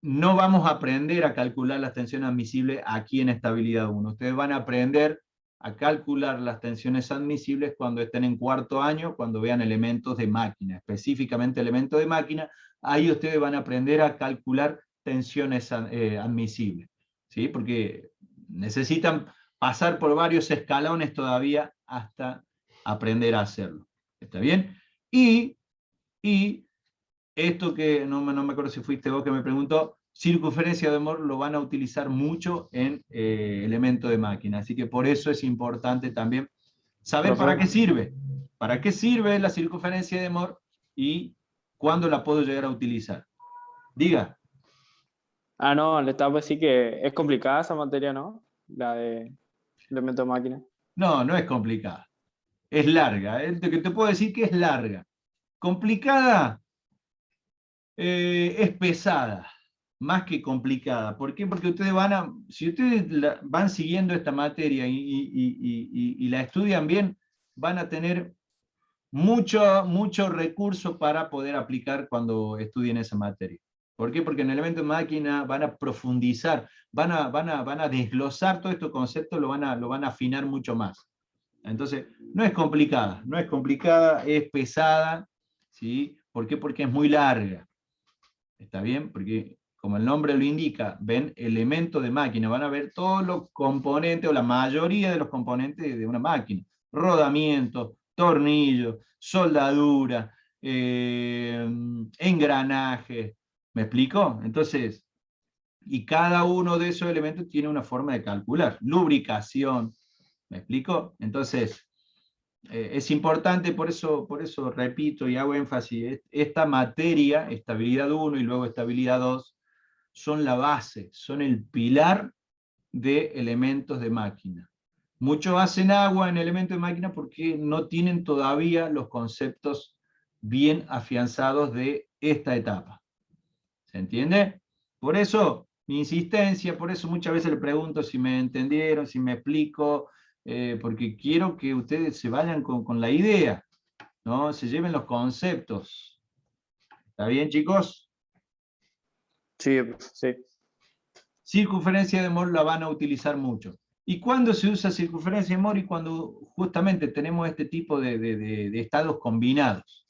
no vamos a aprender a calcular las tensiones admisibles aquí en estabilidad 1. Ustedes van a aprender a calcular las tensiones admisibles cuando estén en cuarto año, cuando vean elementos de máquina, específicamente elementos de máquina. Ahí ustedes van a aprender a calcular tensiones admisibles, ¿sí? Porque necesitan pasar por varios escalones todavía hasta aprender a hacerlo. ¿Está bien? Y esto que no me acuerdo si fuiste vos que me preguntó, circunferencia de Mohr lo van a utilizar mucho en elementos de máquina. Así que por eso es importante también saber para qué sirve. ¿Para qué sirve la circunferencia de Mohr y cuándo la puedo llegar a utilizar? Diga. Ah, no, le estaba por decir que es complicada esa materia, ¿no? La de elementos de máquina. No, no es complicada. Es larga. Lo que te puedo decir que es larga. Complicada es pesada, más que complicada. ¿Por qué? Porque ustedes si ustedes van siguiendo esta materia y la estudian bien, van a tener mucho recurso para poder aplicar cuando estudien esa materia. ¿Por qué? Porque en elementos de máquina van a profundizar, van a desglosar todos estos conceptos, lo van a afinar mucho más. Entonces, no es complicada, es pesada, ¿sí? ¿Por qué? Porque es muy larga. ¿Está bien? Porque, como el nombre lo indica, ven elementos de máquina, van a ver todos los componentes, o la mayoría de los componentes de una máquina. Rodamiento, tornillos, soldadura, engranaje. ¿Me explico? Entonces, y cada uno de esos elementos tiene una forma de calcular. Lubricación, ¿me explico? Entonces, es importante, por eso repito y hago énfasis, esta materia, estabilidad 1 y luego estabilidad 2, son la base, son el pilar de elementos de máquina. Muchos hacen agua en elementos de máquina porque no tienen todavía los conceptos bien afianzados de esta etapa. ¿Se entiende? Por eso, mi insistencia, por eso muchas veces le pregunto si me entendieron, si me explico, porque quiero que ustedes se vayan con la idea, ¿no? Se lleven los conceptos. ¿Está bien, chicos? Sí, sí. Circunferencia de Moore la van a utilizar mucho. ¿Y cuándo se usa circunferencia de Moore? Y cuando justamente tenemos este tipo de estados combinados,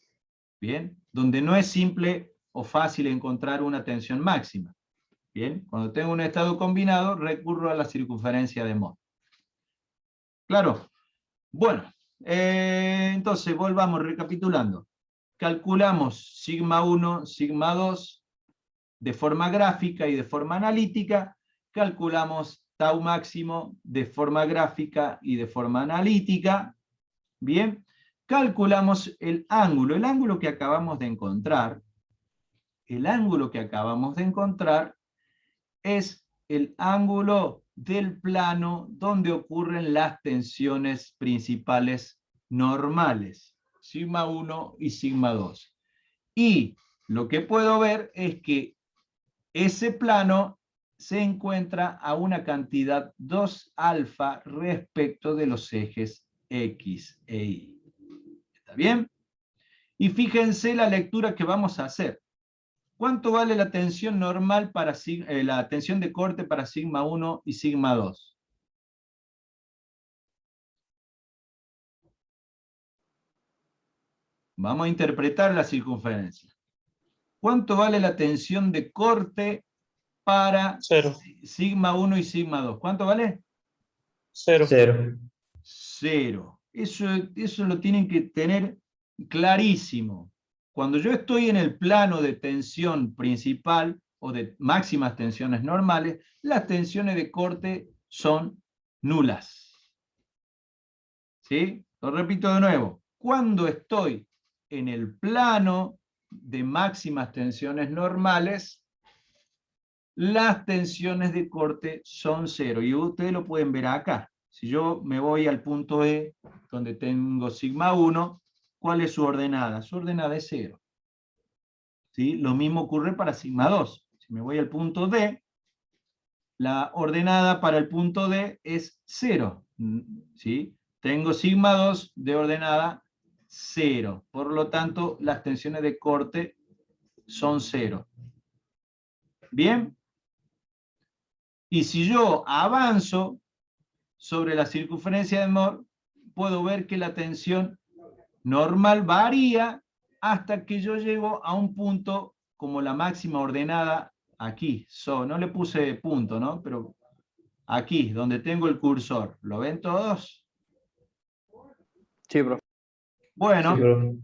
¿bien? Donde no es simple o fácil encontrar una tensión máxima. Bien, cuando tengo un estado combinado, recurro a la circunferencia de Moore. ¿Claro? Bueno, entonces volvamos recapitulando. Calculamos sigma 1, sigma 2 de forma gráfica y de forma analítica. Calculamos tau máximo de forma gráfica y de forma analítica. Bien, calculamos el ángulo que acabamos de encontrar. El ángulo que acabamos de encontrar es el ángulo del plano donde ocurren las tensiones principales normales, sigma 1 y sigma 2. Y lo que puedo ver es que ese plano se encuentra a una cantidad 2 alfa respecto de los ejes X e Y. ¿Está bien? Y fíjense la lectura que vamos a hacer. ¿Cuánto vale la tensión normal para la tensión de corte para sigma 1 y sigma 2? Vamos a interpretar la circunferencia. ¿Cuánto vale la tensión de corte para 0. sigma 1 y sigma 2? ¿Cuánto vale? 0. 0. 0. Eso lo tienen que tener clarísimo. Cuando yo estoy en el plano de tensión principal o de máximas tensiones normales, las tensiones de corte son nulas. ¿Sí? Lo repito de nuevo. Cuando estoy en el plano de máximas tensiones normales, las tensiones de corte son 0. Y ustedes lo pueden ver acá. Si yo me voy al punto E, donde tengo sigma 1, ¿cuál es su ordenada? Su ordenada es 0. ¿Sí? Lo mismo ocurre para sigma 2. Si me voy al punto D, la ordenada para el punto D es 0. ¿Sí? Tengo sigma 2 de ordenada 0. Por lo tanto, las tensiones de corte son 0. ¿Bien? Y si yo avanzo sobre la circunferencia de Moore, puedo ver que la tensión normal varía hasta que yo llego a un punto como la máxima ordenada aquí. No le puse punto, ¿no? Pero aquí, donde tengo el cursor. ¿Lo ven todos? Sí, profe. Bueno, Sí, profe.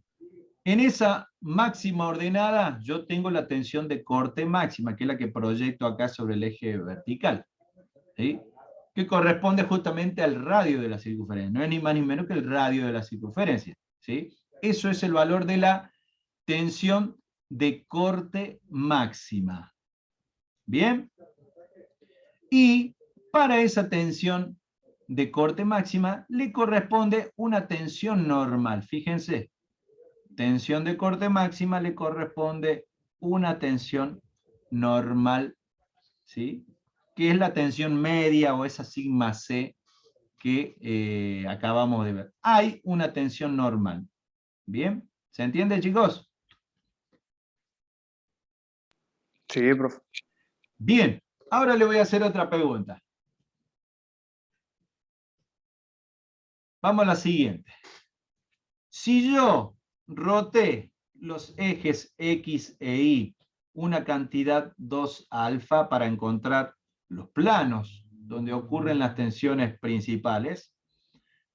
en esa máxima ordenada yo tengo la tensión de corte máxima, que es la que proyecto acá sobre el eje vertical. ¿Sí? Que corresponde justamente al radio de la circunferencia. No es ni más ni menos que el radio de la circunferencia. ¿Sí? Eso es el valor de la tensión de corte máxima. ¿Bien? Y para esa tensión de corte máxima le corresponde una tensión normal. Fíjense, tensión de corte máxima le corresponde una tensión normal, ¿sí? Que es la tensión media o esa sigma C que acabamos de ver. Hay una tensión normal. ¿Bien? ¿Se entiende, chicos? Sí, profe. Bien, ahora le voy a hacer otra pregunta. Vamos a la siguiente. Si yo roté los ejes X e Y una cantidad 2 alfa para encontrar los planos donde ocurren las tensiones principales,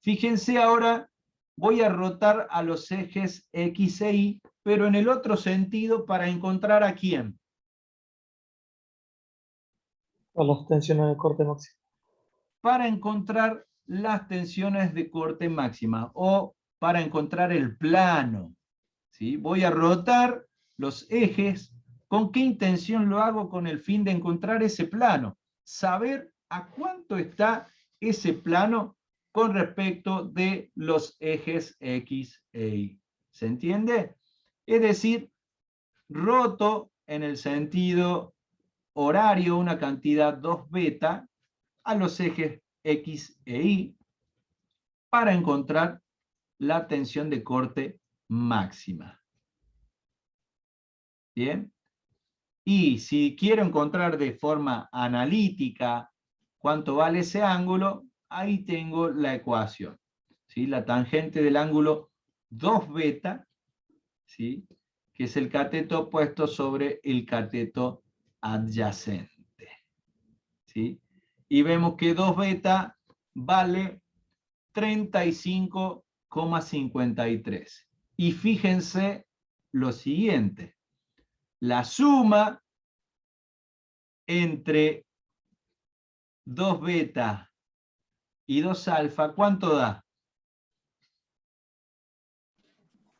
fíjense ahora, voy a rotar a los ejes X e Y, pero en el otro sentido para encontrar a quién. A las tensiones de corte máximo. Para encontrar las tensiones de corte máxima o para encontrar el plano. ¿Sí? Voy a rotar los ejes. ¿Con qué intención lo hago? Con el fin de encontrar ese plano. Saber a cuánto está ese plano con respecto de los ejes X e Y. ¿Se entiende? Es decir, roto en el sentido horario una cantidad 2 beta a los ejes X e Y para encontrar la tensión de corte máxima. ¿Bien? Y si quiero encontrar de forma analítica cuánto vale ese ángulo, ahí tengo la ecuación. ¿Sí? La tangente del ángulo 2 beta, ¿sí? Que es el cateto opuesto sobre el cateto adyacente. ¿Sí? Y vemos que 2 beta vale 35,53. Y fíjense lo siguiente. La suma entre 2 beta y 2 alfa, ¿cuánto da?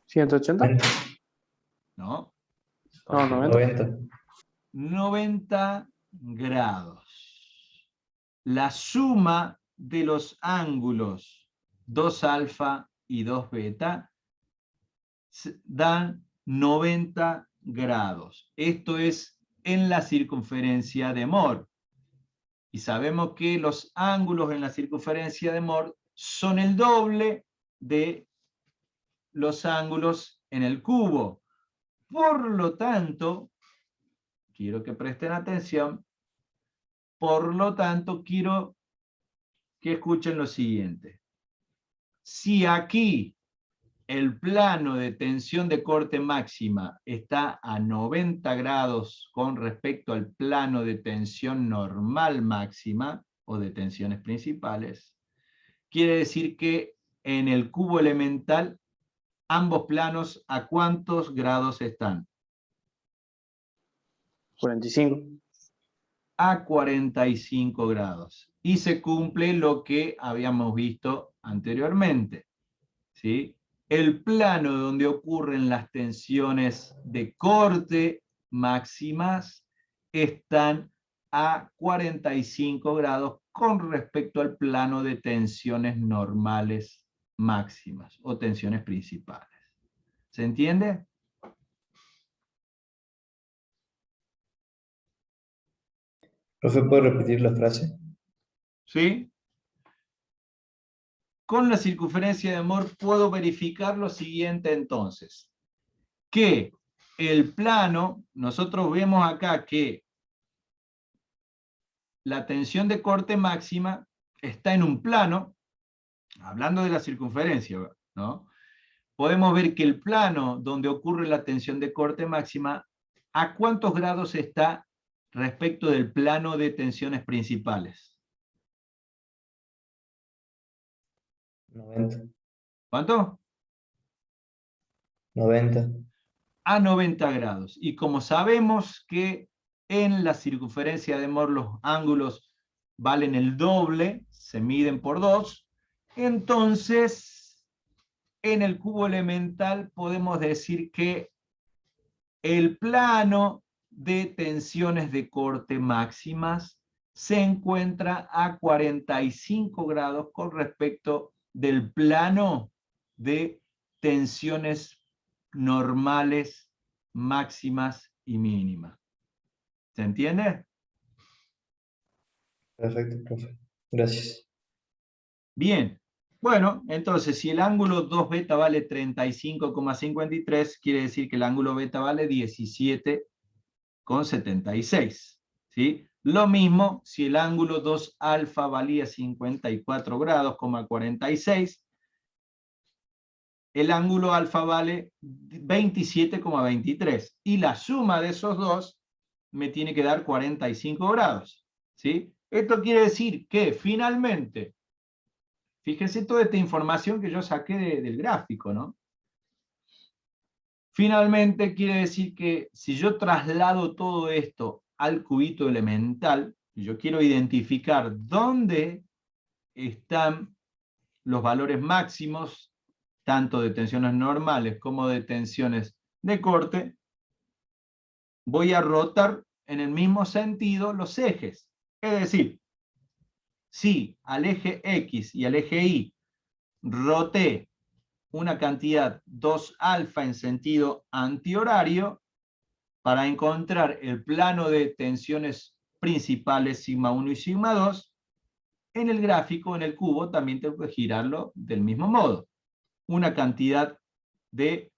180. 90. ¿No? No, 90. 90. 90 grados. La suma de los ángulos 2 alfa y 2 beta dan 90 grados. Esto es en la circunferencia de Mohr. Y sabemos que los ángulos en la circunferencia de Mohr son el doble de los ángulos en el cubo. Por lo tanto, quiero que presten atención, por lo tanto, quiero que escuchen lo siguiente. Si aquí el plano de tensión de corte máxima está a 90 grados con respecto al plano de tensión normal máxima, o de tensiones principales, quiere decir que en el cubo elemental ambos planos ¿a cuántos grados están? 45. A 45 grados. Y se cumple lo que habíamos visto anteriormente, ¿sí? El plano donde ocurren las tensiones de corte máximas están a 45 grados con respecto al plano de tensiones normales máximas o tensiones principales. ¿Se entiende? Profe, ¿puede repetir la frase? ¿Sí? Con la circunferencia de Mohr puedo verificar lo siguiente entonces, que el plano, nosotros vemos acá que la tensión de corte máxima está en un plano, hablando de la circunferencia, ¿no? Podemos ver que el plano donde ocurre la tensión de corte máxima, ¿a cuántos grados está respecto del plano de tensiones principales? 90. ¿Cuánto? 90. A 90 grados. Y como sabemos que en la circunferencia de Mohr los ángulos valen el doble, se miden por 2, entonces en el cubo elemental podemos decir que el plano de tensiones de corte máximas se encuentra a 45 grados con respecto del plano de tensiones normales, máximas y mínimas. ¿Se entiende? Perfecto, profe. Gracias. Bien. Bueno, entonces si el ángulo 2 beta vale 35,53, quiere decir que el ángulo beta vale 17,53. 56. ¿Sí? Lo mismo si el ángulo 2 alfa valía 54 grados, 46, el ángulo alfa vale 27,23. Y la suma de esos dos me tiene que dar 45 grados. ¿Sí? Esto quiere decir que finalmente, fíjense toda esta información que yo saqué del gráfico, ¿no? Finalmente quiere decir que si yo traslado todo esto al cubito elemental, yo quiero identificar dónde están los valores máximos, tanto de tensiones normales como de tensiones de corte, voy a rotar en el mismo sentido los ejes. Es decir, si al eje X y al eje Y roté una cantidad 2 alfa en sentido antihorario, para encontrar el plano de tensiones principales sigma 1 y sigma 2, en el gráfico, en el cubo, también tengo que girarlo del mismo modo. Una cantidad de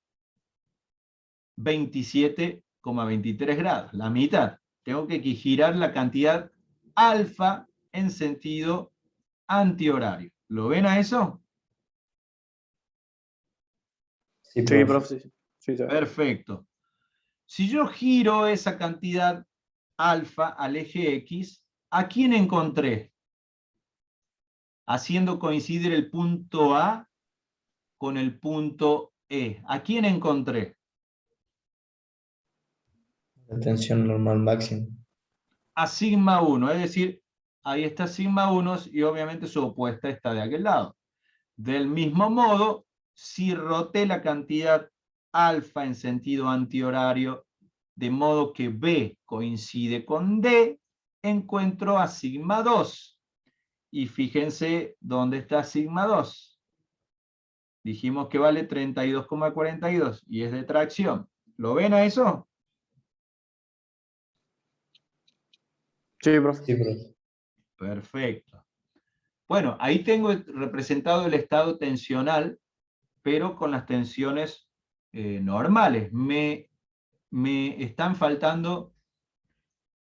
27,23 grados, la mitad. Tengo que girar la cantidad alfa en sentido antihorario. ¿Lo ven a eso? Sí, Sí, profe. profe, sí. Sí, sí. Perfecto. Si yo giro esa cantidad alfa al eje X, ¿a quién encontré? Haciendo coincidir el punto A con el punto E. ¿A quién encontré? La tensión normal máxima. A sigma 1, es decir, ahí está sigma 1 y obviamente su opuesta está de aquel lado. Del mismo modo, si roté la cantidad alfa en sentido antihorario, de modo que B coincide con D, encuentro a sigma 2. Y fíjense dónde está sigma 2. Dijimos que vale 32,42 y es de tracción. ¿Lo ven a eso? Sí, profe. Sí, profe. Perfecto. Bueno, ahí tengo representado el estado tensional, pero con las tensiones normales. Me están faltando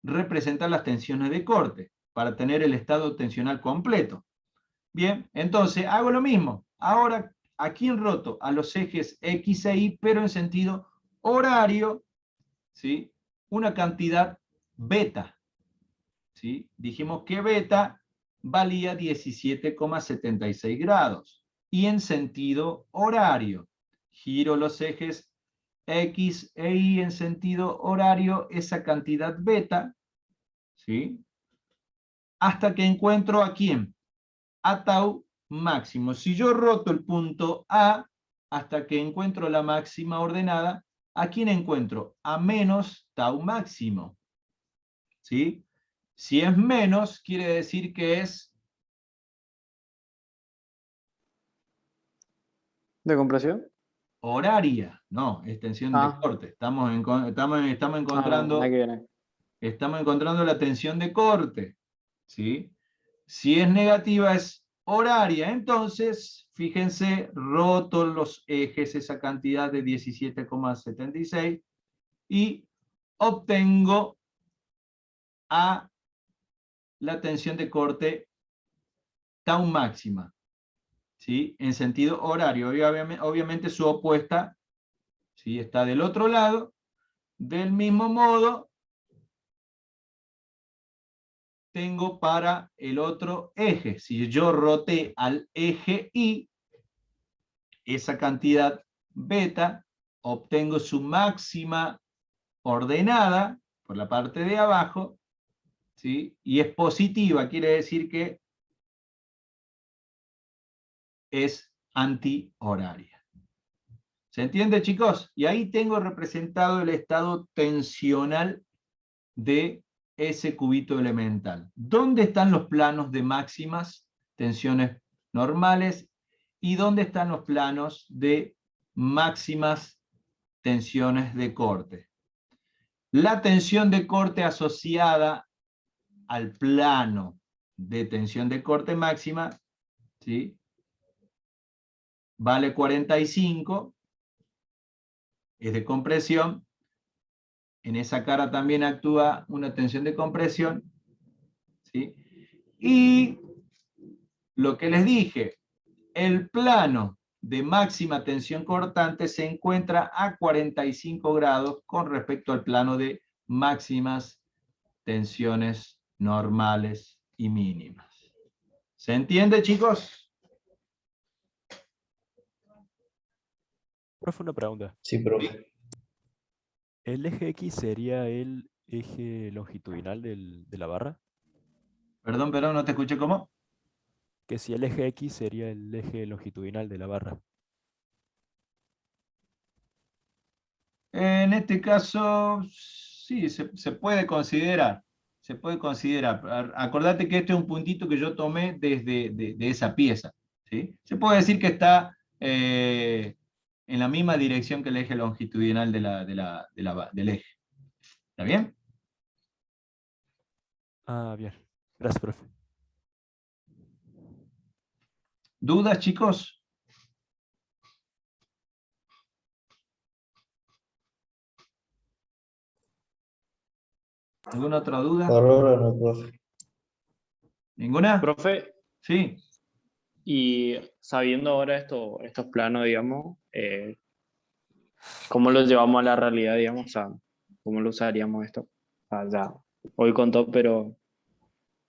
representar las tensiones de corte para tener el estado tensional completo. Bien, entonces hago lo mismo. Ahora, aquí enroto a los ejes X e Y, pero en sentido horario, ¿sí? Una cantidad beta. ¿Sí? Dijimos que beta valía 17,76 grados. Y en sentido horario, giro los ejes X e Y en sentido horario, esa cantidad beta, ¿sí? Hasta que encuentro a quién, a tau máximo. Si yo roto el punto A hasta que encuentro la máxima ordenada, ¿a quién encuentro? A menos tau máximo. ¿Sí? Si es menos, quiere decir que es ¿De compresión? horaria. No, es tensión de Ah, corte. Estamos nada que ver. encontrando la tensión de corte. ¿Sí? Si es negativa, es horaria. Entonces, fíjense, roto los ejes, esa cantidad de 17,76 y obtengo a la tensión de corte tau máxima, ¿sí? En sentido horario. Obviamente su opuesta, ¿sí? Está del otro lado. Del mismo modo, tengo para el otro eje. Si yo roté al eje Y, esa cantidad beta, obtengo su máxima ordenada por la parte de abajo, ¿sí? Y es positiva, quiere decir que es antihoraria. ¿Se entiende, chicos? Y ahí tengo representado el estado tensional de ese cubito elemental. ¿Dónde están los planos de máximas tensiones normales y dónde están los planos de máximas tensiones de corte? La tensión de corte asociada al plano de tensión de corte máxima, ¿sí? Vale 45, es de compresión, En esa cara también actúa una tensión de compresión, ¿sí? Y lo que les dije, el plano de máxima tensión cortante se encuentra a 45 grados con respecto al plano de máximas tensiones normales y mínimas. ¿Se entiende, chicos? Profe, una pregunta. Sí, profe. ¿El eje X sería el eje longitudinal de la barra? Perdón, no te escuché cómo. Que si el eje X sería el eje longitudinal de la barra. En este caso, sí, se puede considerar. Se puede considerar. Acordate que este es un puntito que yo tomé desde de esa pieza, ¿sí? Se puede decir que está en la misma dirección que el eje longitudinal del eje. ¿Está bien? Ah, bien. Gracias, profe. ¿Dudas, chicos? ¿Alguna otra duda? Por ahora no, profe. ¿Ninguna? Profe, Sí. y sabiendo ahora estos planos, digamos, ¿cómo los llevamos a la realidad, digamos? O sea, ¿cómo lo usaríamos esto? O sea, ya, hoy contó, pero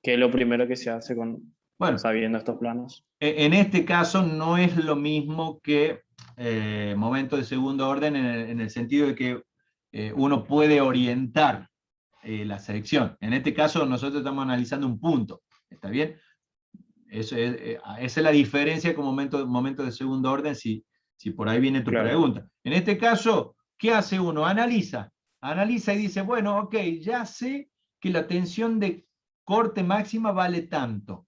¿qué es lo primero que se hace Bueno, sabiendo estos planos? en este caso no es lo mismo que momento de segundo orden en el sentido de que uno puede orientar la selección. En este caso nosotros estamos analizando un punto, ¿está bien? Esa es la diferencia con momento de segundo orden, si por ahí viene tu Claro. pregunta. En este caso, ¿qué hace uno? Analiza y dice, bueno, ok, ya sé que la tensión de corte máxima vale tanto,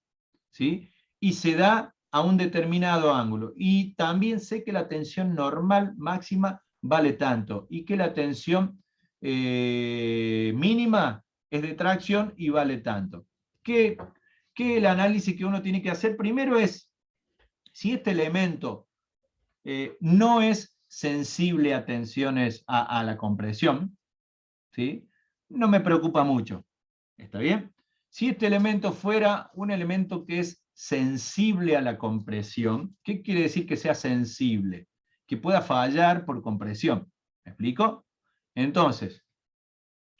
¿sí? Y se da a un determinado ángulo. Y también sé que la tensión normal máxima vale tanto y que la tensión mínima es de tracción y vale tanto. ¿Qué el análisis que uno tiene que hacer? Primero es si este elemento no es sensible a tensiones a la compresión, ¿sí? No me preocupa mucho. ¿Está bien? Si este elemento fuera un elemento que es sensible a la compresión, ¿qué quiere decir que sea sensible? Que pueda fallar por compresión. ¿Me explico? Entonces,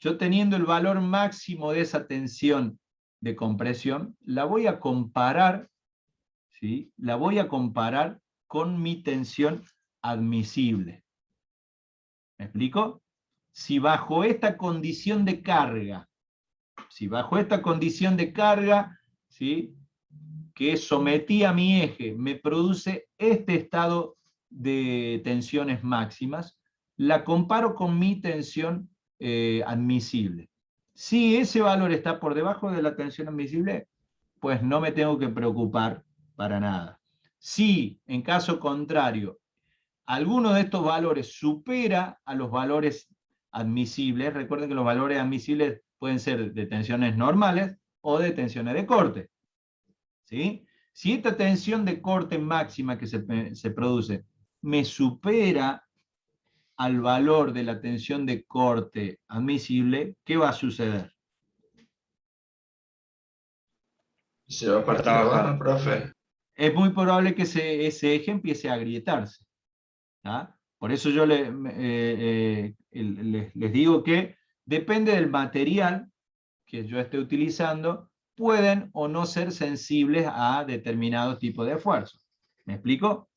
yo teniendo el valor máximo de esa tensión de compresión, la voy a comparar, ¿sí? La voy a comparar con mi tensión admisible. ¿Me explico? Si bajo esta condición de carga, ¿sí? Que sometí a mi eje, me produce este estado de tensiones máximas, la comparo con mi tensión admisible. Si ese valor está por debajo de la tensión admisible, pues no me tengo que preocupar para nada. Si, en caso contrario, alguno de estos valores supera a los valores admisibles, recuerden que los valores admisibles pueden ser de tensiones normales o de tensiones de corte, ¿sí? Si esta tensión de corte máxima que se produce me supera al valor de la tensión de corte admisible, ¿qué va a suceder? Se va a partir la barra, profe. Es muy probable que ese eje empiece a agrietarse. ¿Ah? Por eso yo les digo que depende del material que yo esté utilizando, pueden o no ser sensibles a determinados tipos de esfuerzo. ¿Me explico?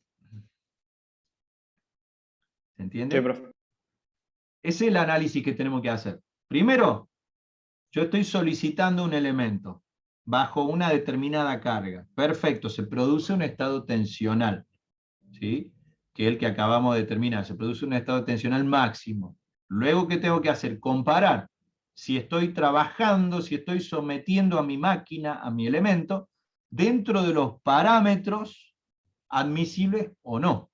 ¿Se entiende? Sí, profe. Ese es el análisis que tenemos que hacer. Primero, yo estoy solicitando un elemento bajo una determinada carga. Perfecto, se produce un estado tensional, ¿sí? Que es el que acabamos de determinar. Se produce un estado tensional máximo. Luego, ¿qué tengo que hacer? Comparar si estoy trabajando, si estoy sometiendo a mi máquina, a mi elemento, dentro de los parámetros admisibles o no.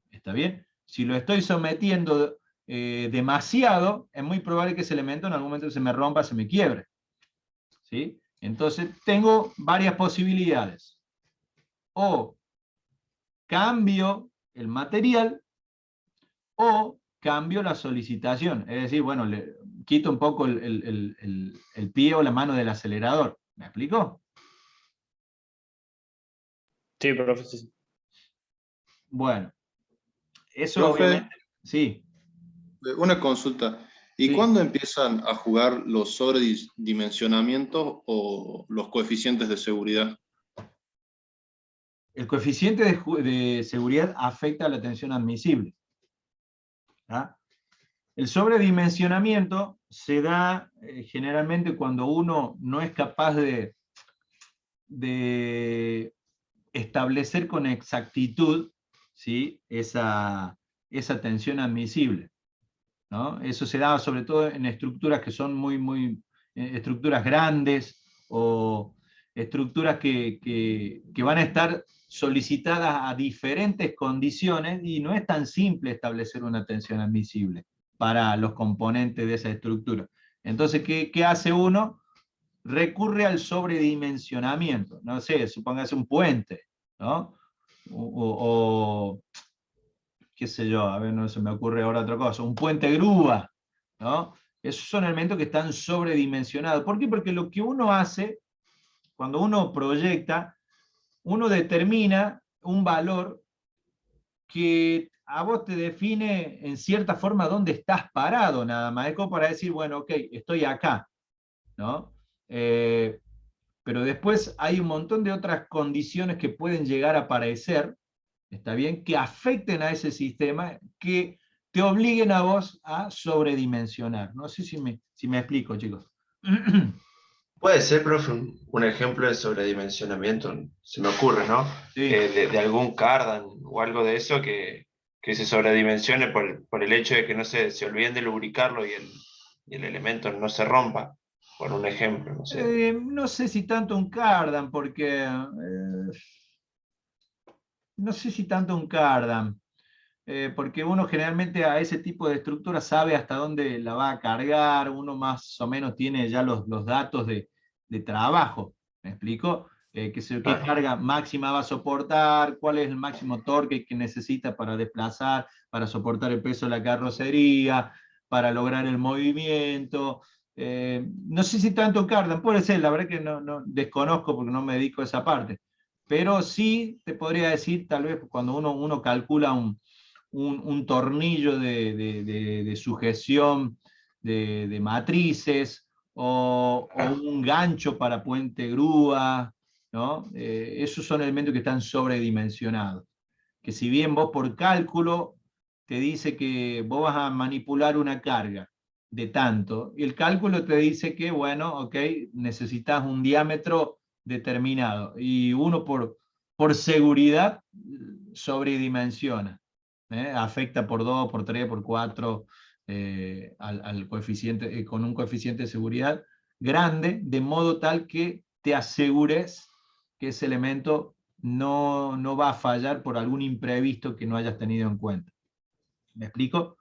¿Está bien? Si lo estoy sometiendo demasiado, es muy probable que ese elemento en algún momento se me rompa, se me quiebre. ¿Sí? Entonces, tengo varias posibilidades. O cambio el material, o cambio la solicitación. Es decir, bueno, le quito un poco el pie o la mano del acelerador. ¿Me explico? Sí, profe, sí, sí. Bueno, eso Profe, obviamente, sí, una consulta. ¿Y sí. cuándo empiezan a jugar los sobredimensionamientos o los coeficientes de seguridad? El coeficiente de seguridad afecta a la tensión admisible. ¿Ah? El sobredimensionamiento se da generalmente cuando uno no es capaz de establecer con exactitud, ¿sí?, esa tensión admisible, ¿no? Eso se da sobre todo en estructuras que son estructuras grandes o estructuras que van a estar solicitadas a diferentes condiciones y no es tan simple establecer una tensión admisible para los componentes de esa estructura. Entonces, ¿qué hace uno? Recurre al sobredimensionamiento. No sé, supóngase un puente, ¿no? O qué sé yo, a ver, no se me ocurre ahora otra cosa, un puente grúa, ¿no? Esos son elementos que están sobredimensionados. ¿Por qué? Porque lo que uno hace, cuando uno proyecta, uno determina un valor que a vos te define en cierta forma dónde estás parado, nada más. Es como para decir, bueno, ok, estoy acá, ¿no? Pero después hay un montón de otras condiciones que pueden llegar a aparecer, ¿está bien?, que afecten a ese sistema, que te obliguen a vos a sobredimensionar. No sé si me explico, chicos. Puede ser, profe, un ejemplo de sobredimensionamiento, se me ocurre, ¿no? Sí. De algún cardan o algo de eso que se sobredimensione por el hecho de que no se olviden de lubricarlo y el elemento no se rompa, por un ejemplo, no sé. No sé si tanto un cardan, porque no sé si tanto un cardan, porque uno generalmente a ese tipo de estructura sabe hasta dónde la va a cargar, uno más o menos tiene ya los datos de trabajo, ¿me explico? ¿Qué Claro. carga máxima va a soportar? ¿Cuál es el máximo torque que necesita para desplazar, para soportar el peso de la carrocería, para lograr el movimiento? No sé si tanto cardan, puede ser, la verdad que no desconozco porque no me dedico a esa parte, pero sí te podría decir, tal vez cuando uno calcula un tornillo de sujeción de matrices o un gancho para puente grúa, ¿no? Esos son elementos que están sobredimensionados. Que si bien vos por cálculo te dice que vos vas a manipular una carga de tanto, y el cálculo te dice que, bueno, ok, necesitas un diámetro determinado, y uno por seguridad sobredimensiona. Afecta por 2, por 3, por 4 al coeficiente, con un coeficiente de seguridad grande, de modo tal que te asegures que ese elemento no va a fallar por algún imprevisto que no hayas tenido en cuenta. ¿Me explico?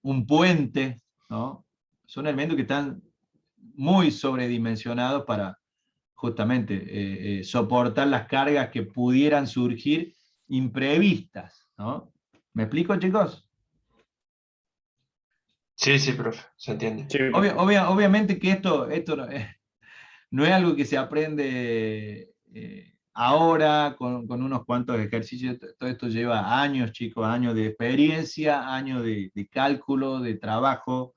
Un puente, ¿no? Son elementos que están muy sobredimensionados para justamente soportar las cargas que pudieran surgir imprevistas, ¿no? ¿Me explico, chicos? Sí, sí, profe, se entiende. Sí, profe. Obviamente que esto no es algo que se aprende ahora con unos cuantos ejercicios. Todo esto lleva años, chicos, años de experiencia, años de cálculo, de trabajo,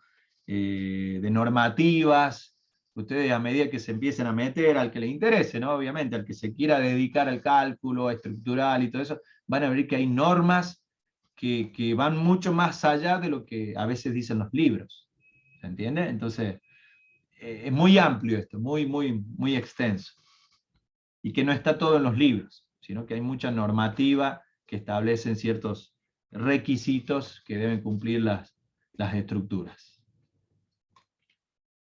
de normativas. Ustedes a medida que se empiecen a meter, al que le interese, ¿no? Obviamente, al que se quiera dedicar al cálculo estructural y todo eso, van a ver que hay normas que van mucho más allá de lo que a veces dicen los libros. ¿Se entiende? Entonces, es muy amplio esto, muy extenso. Y que no está todo en los libros, sino que hay mucha normativa que establecen ciertos requisitos que deben cumplir las estructuras.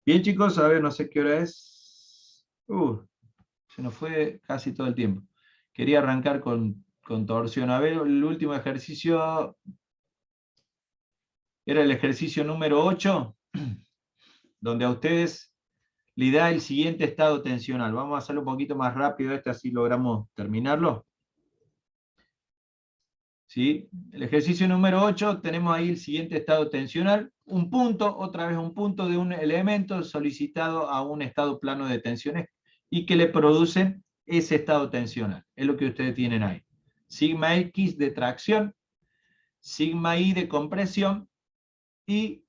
Bien, chicos, a ver, no sé qué hora es. Se nos fue casi todo el tiempo. Quería arrancar con torsión. A ver, el último ejercicio era el ejercicio número 8, donde a ustedes le da el siguiente estado tensional. Vamos a hacerlo un poquito más rápido, así logramos terminarlo. ¿sí? El ejercicio número 8, tenemos ahí el siguiente estado tensional, un punto, otra vez un punto de un elemento solicitado a un estado plano de tensiones y que le producen ese estado tensional. Es lo que ustedes tienen ahí. Sigma X de tracción, sigma Y de compresión y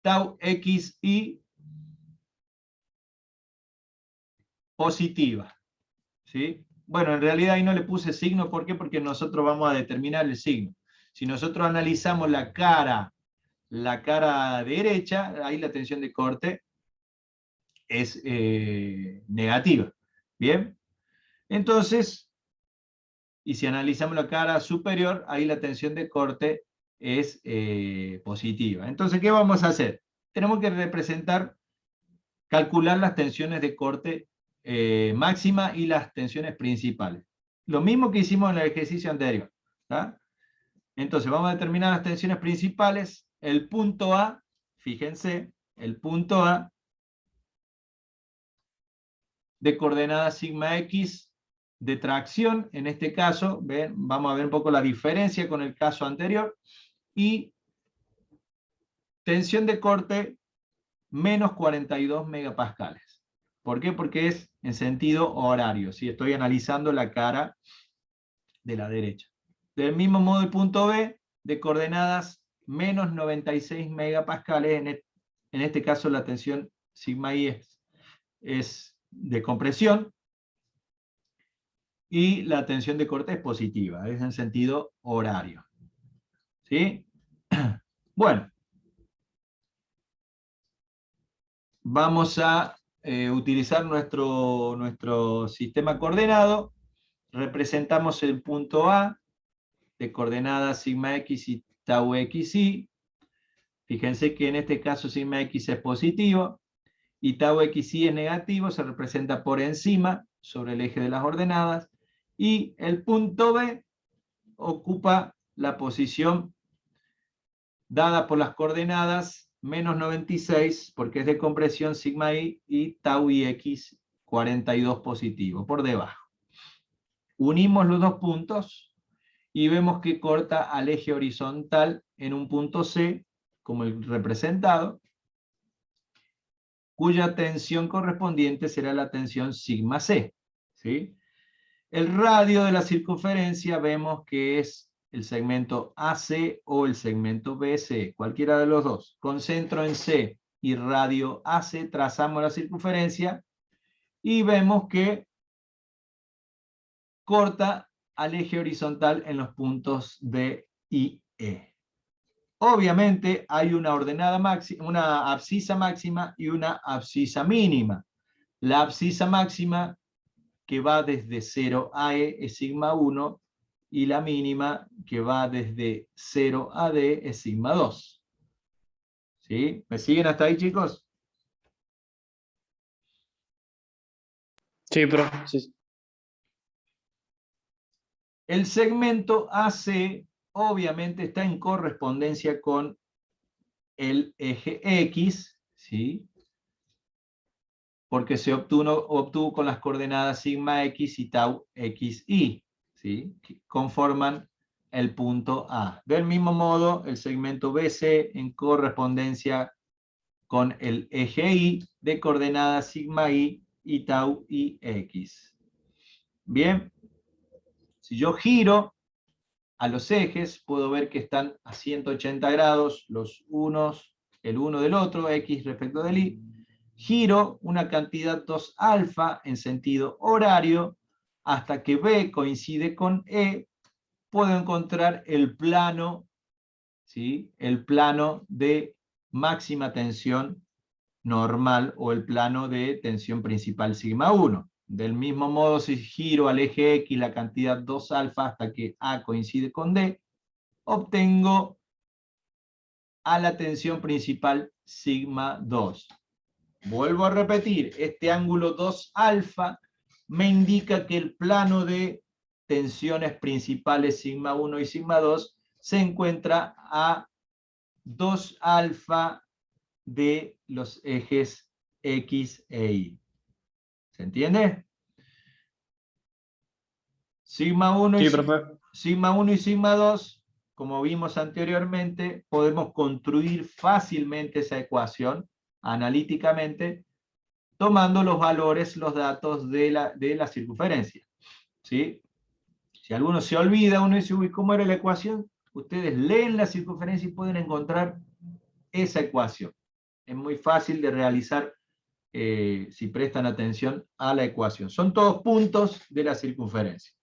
tau XY positiva. ¿Sí? Bueno, en realidad ahí no le puse signo, ¿por qué? Porque nosotros vamos a determinar el signo. Si nosotros analizamos la cara derecha, ahí la tensión de corte es negativa. ¿Bien? Entonces, y si analizamos la cara superior, ahí la tensión de corte es positiva. Entonces, ¿qué vamos a hacer? Tenemos que representar, calcular las tensiones de corte máxima y las tensiones principales. Lo mismo que hicimos en el ejercicio anterior. ¿Tá? Entonces, vamos a determinar las tensiones principales. El punto A, fíjense, el punto A de coordenada sigma X de tracción, en este caso, ¿ven? Vamos a ver un poco la diferencia con el caso anterior, y tensión de corte menos 42 megapascales. ¿Por qué? Porque es en sentido horario, ¿sí? Estoy analizando la cara de la derecha. Del mismo modo el punto B, de coordenadas menos 96 megapascales, en este caso la tensión sigma I es de compresión, y la tensión de corte es positiva, es en sentido horario. ¿Sí? Bueno, vamos a utilizar nuestro sistema coordenado. Representamos el punto A de coordenadas sigma X y tau XY. Fíjense que en este caso sigma X es positivo y tau XY es negativo, se representa por encima sobre el eje de las ordenadas. Y el punto B ocupa la posición dada por las coordenadas menos 96, porque es de compresión sigma I, y tau y X 42 positivo, por debajo. Unimos los dos puntos y vemos que corta al eje horizontal en un punto C, como el representado, cuya tensión correspondiente será la tensión sigma C. ¿Sí? El radio de la circunferencia vemos que es el segmento AC o el segmento BC, cualquiera de los dos. Con centro en C y radio AC trazamos la circunferencia y vemos que corta al eje horizontal en los puntos D y E. Obviamente hay una ordenada máxima, una abscisa máxima y una abscisa mínima. La abscisa máxima, que va desde 0 a E, es sigma 1, y la mínima, que va desde 0 a D, es sigma 2. ¿Sí? ¿Me siguen hasta ahí, chicos? Sí, profe. Sí. El segmento AC obviamente está en correspondencia con el eje X, ¿sí? Porque se obtuvo con las coordenadas sigma X y tau XY, ¿sí? Que conforman el punto A. Del mismo modo, el segmento BC en correspondencia con el eje Y de coordenadas sigma Y y tau y X. Bien, si yo giro a los ejes, puedo ver que están a 180 grados los unos, el uno del otro, X respecto del Y. Giro una cantidad 2 alfa en sentido horario hasta que B coincide con E, puedo encontrar el plano, ¿sí? El plano de máxima tensión normal o el plano de tensión principal sigma 1. Del mismo modo, si giro al eje X la cantidad 2 alfa hasta que A coincide con D, obtengo a la tensión principal sigma 2. Vuelvo a repetir, este ángulo 2 alfa me indica que el plano de tensiones principales sigma 1 y sigma 2 se encuentra a 2 alfa de los ejes X e Y. ¿Se entiende? Sigma 1 y Sí, profe. sigma 1 y sigma 2, como vimos anteriormente, podemos construir fácilmente esa ecuación analíticamente, tomando los valores, los datos de la circunferencia. ¿Sí? Si alguno se olvida, uno dice, uy, ¿cómo era la ecuación? Ustedes leen la circunferencia y pueden encontrar esa ecuación. Es muy fácil de realizar si prestan atención a la ecuación. Son todos puntos de la circunferencia.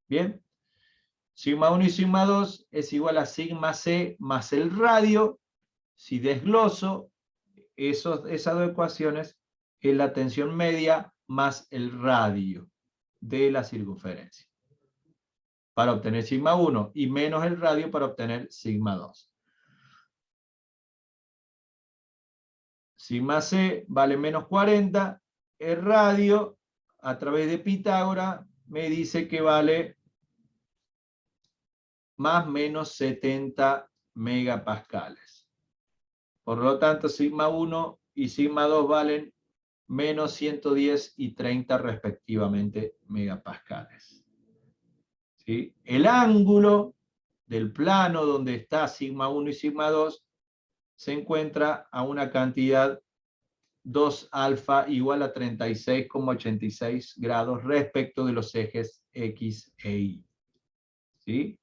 Bien. Sigma 1 y sigma 2 es igual a sigma c más el radio. Si desgloso esas dos ecuaciones, es la tensión media más el radio de la circunferencia, para obtener sigma 1, y menos el radio para obtener sigma 2. Sigma c vale menos 40, el radio, a través de Pitágoras, me dice que vale más menos 70 megapascales. Por lo tanto, sigma 1 y sigma 2 valen menos 110 y 30 respectivamente megapascales. ¿Sí? El ángulo del plano donde está sigma 1 y sigma 2 se encuentra a una cantidad 2 alfa igual a 36,86 grados respecto de los ejes X e Y. ¿Sí?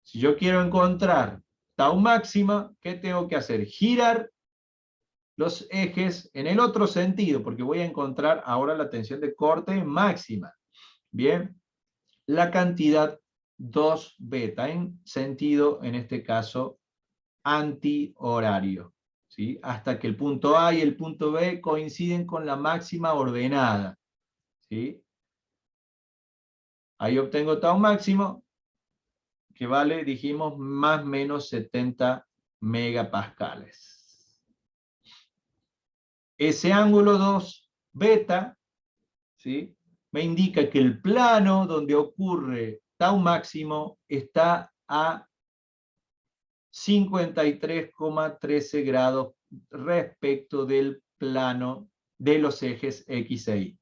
Si yo quiero encontrar tau máxima, ¿qué tengo que hacer? Girar los ejes en el otro sentido, porque voy a encontrar ahora la tensión de corte máxima. Bien, la cantidad 2 beta en sentido, en este caso, antihorario. ¿Sí? Hasta que el punto A y el punto B coinciden con la máxima ordenada. ¿Sí? Ahí obtengo tau máximo, que vale, dijimos, más o menos 70 megapascales. Ese ángulo 2 beta, ¿sí?, me indica que el plano donde ocurre tau máximo está a 53,13 grados respecto del plano de los ejes X e Y.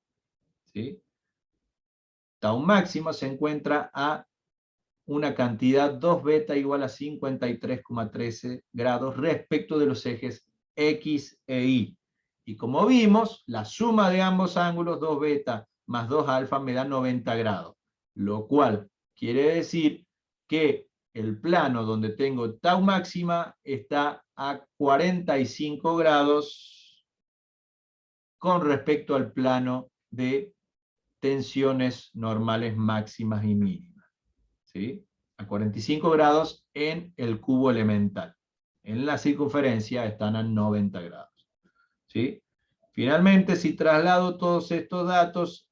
¿Sí? Tau máximo se encuentra a una cantidad 2 beta igual a 53,13 grados respecto de los ejes X e Y. Y como vimos, la suma de ambos ángulos, 2 beta más 2 alfa, me da 90 grados. Lo cual quiere decir que el plano donde tengo tau máxima está a 45 grados con respecto al plano de tensiones normales máximas y mínimas. ¿Sí? A 45 grados en el cubo elemental. En la circunferencia están a 90 grados. ¿Sí? Finalmente, si traslado todos estos datos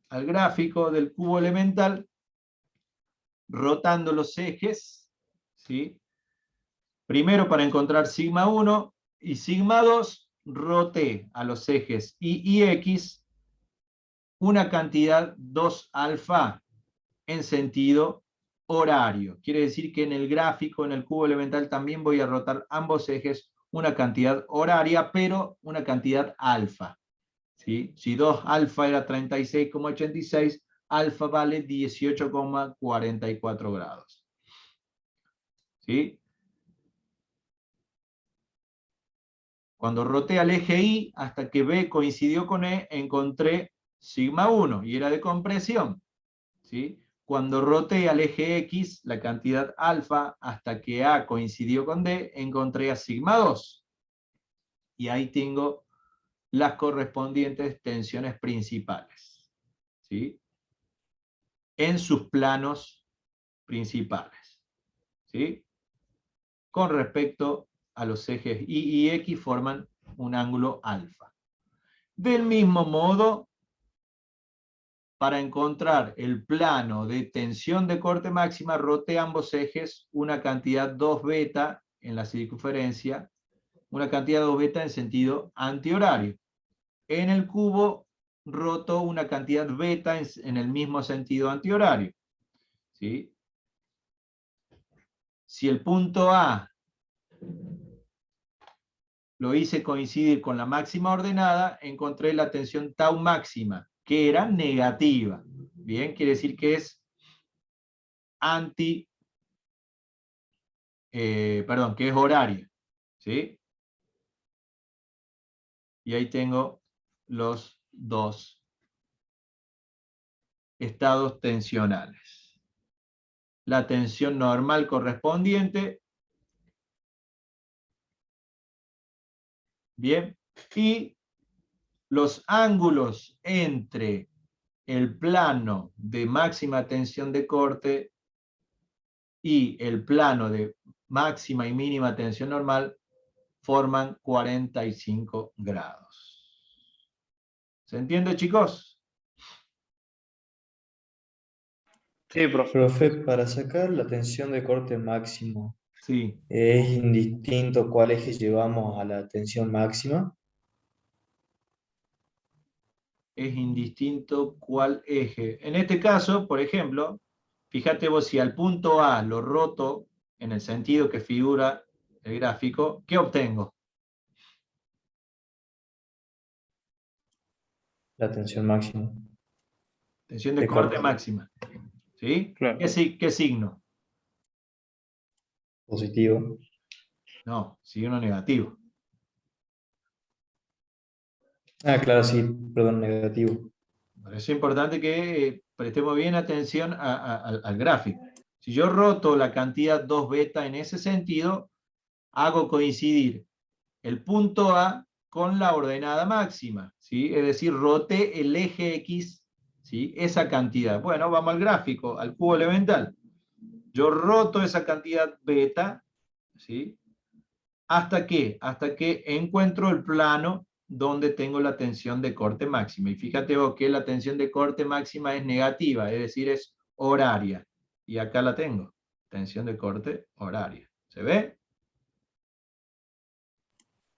al gráfico del cubo elemental, rotando los ejes, ¿sí?, primero para encontrar sigma 1 y sigma 2, roté a los ejes Y y X una cantidad 2 alfa en sentido horario. Quiere decir que en el gráfico, en el cubo elemental, también voy a rotar ambos ejes una cantidad horaria, pero una cantidad alfa. ¿Sí? Si 2 alfa era 36,86, alfa vale 18,44 grados. ¿Sí? Cuando roté al eje Y hasta que B coincidió con E, encontré sigma 1 y era de compresión. ¿Sí? Cuando roté al eje X, la cantidad alfa, hasta que A coincidió con D, encontré a sigma 2. Y ahí tengo las correspondientes tensiones principales, ¿sí?, en sus planos principales, ¿sí?, con respecto a los ejes Y y X forman un ángulo alfa. Del mismo modo, para encontrar el plano de tensión de corte máxima, roté ambos ejes una cantidad 2 beta en la circunferencia, una cantidad 2 beta en sentido antihorario. En el cubo roto una cantidad beta en el mismo sentido antihorario. ¿Sí? Si el punto A lo hice coincidir con la máxima ordenada, encontré la tensión tau máxima, que era negativa. Bien, quiere decir que es perdón, que es horaria, ¿sí? Y ahí tengo los dos estados tensionales. La tensión normal correspondiente, bien, y los ángulos entre el plano de máxima tensión de corte y el plano de máxima y mínima tensión normal forman 45 grados. ¿Se entiende, chicos? Sí, profe. Profe, para sacar la tensión de corte máximo, Sí. ¿es indistinto cuál eje llevamos a la tensión máxima? Es indistinto cuál eje. En este caso, por ejemplo, fíjate vos si al punto A lo roto en el sentido que figura el gráfico, ¿qué obtengo? La tensión máxima Tensión de de corte corte máxima. ¿Sí? Claro. ¿Qué signo? positivo. No, signo negativo. Ah, claro, sí, perdón, negativo. Por eso es importante que prestemos bien atención al gráfico. Si yo roto la cantidad 2 beta en ese sentido, hago coincidir el punto A con la ordenada máxima, ¿sí? Es decir, roté el eje X, ¿sí? Esa cantidad. Bueno, vamos al gráfico, al cubo elemental. Yo roto esa cantidad beta, ¿sí? ¿Hasta qué? Hasta que encuentro el plano donde tengo la tensión de corte máxima. Y fíjate vos que la tensión de corte máxima es negativa, es decir, es horaria. Y acá la tengo, tensión de corte horaria. ¿Se ve?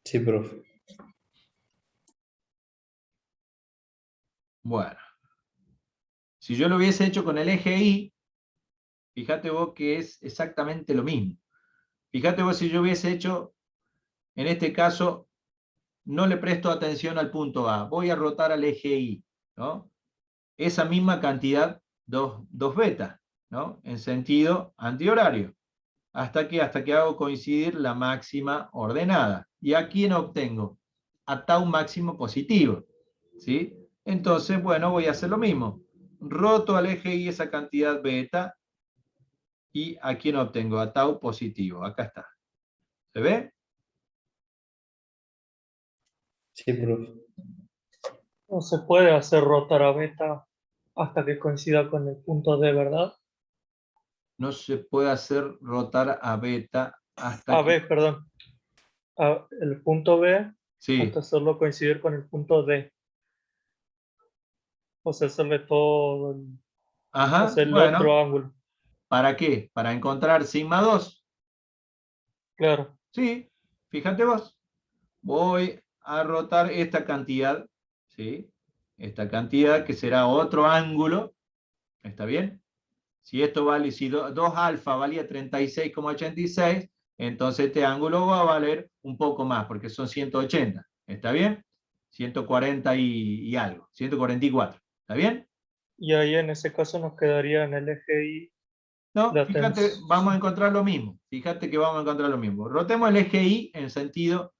Sí, profe. Bueno. Si yo lo hubiese hecho con el eje Y, fíjate vos que es exactamente lo mismo. Fíjate vos si yo hubiese hecho, en este caso, no le presto atención al punto A, voy a rotar al eje Y, ¿no? Esa misma cantidad, 2 beta, ¿no? En sentido antihorario. Hasta que hago coincidir la máxima ordenada. ¿Y a quién obtengo? A tau máximo positivo, ¿sí? Entonces, bueno, voy a hacer lo mismo. Roto al eje Y esa cantidad beta, y a quién obtengo, a tau positivo. Acá está. ¿Se ve? Sí, profe. No se puede hacer rotar a beta hasta que coincida con el punto D, ¿verdad? No se puede hacer rotar a beta hasta A que... B, perdón. El punto B Sí. hasta hacerlo coincidir con el punto D. O sea, hacerle todo o Ajá, sea, el bueno. otro ángulo. ¿Para qué? Para encontrar sigma 2. Claro. Sí, fíjate vos. Voy a rotar esta cantidad, ¿sí? Esta cantidad que será otro ángulo. ¿Está bien? Si esto vale, si 2 alfa valía 36,86, entonces este ángulo va a valer un poco más, porque son 180. ¿Está bien? 140 y algo, 144. ¿Está bien? Y ahí en ese caso nos quedaría en el eje Y No, la fíjate, vamos a tensión. encontrar lo mismo. Fíjate que vamos a encontrar lo mismo. Rotemos el eje Y en sentido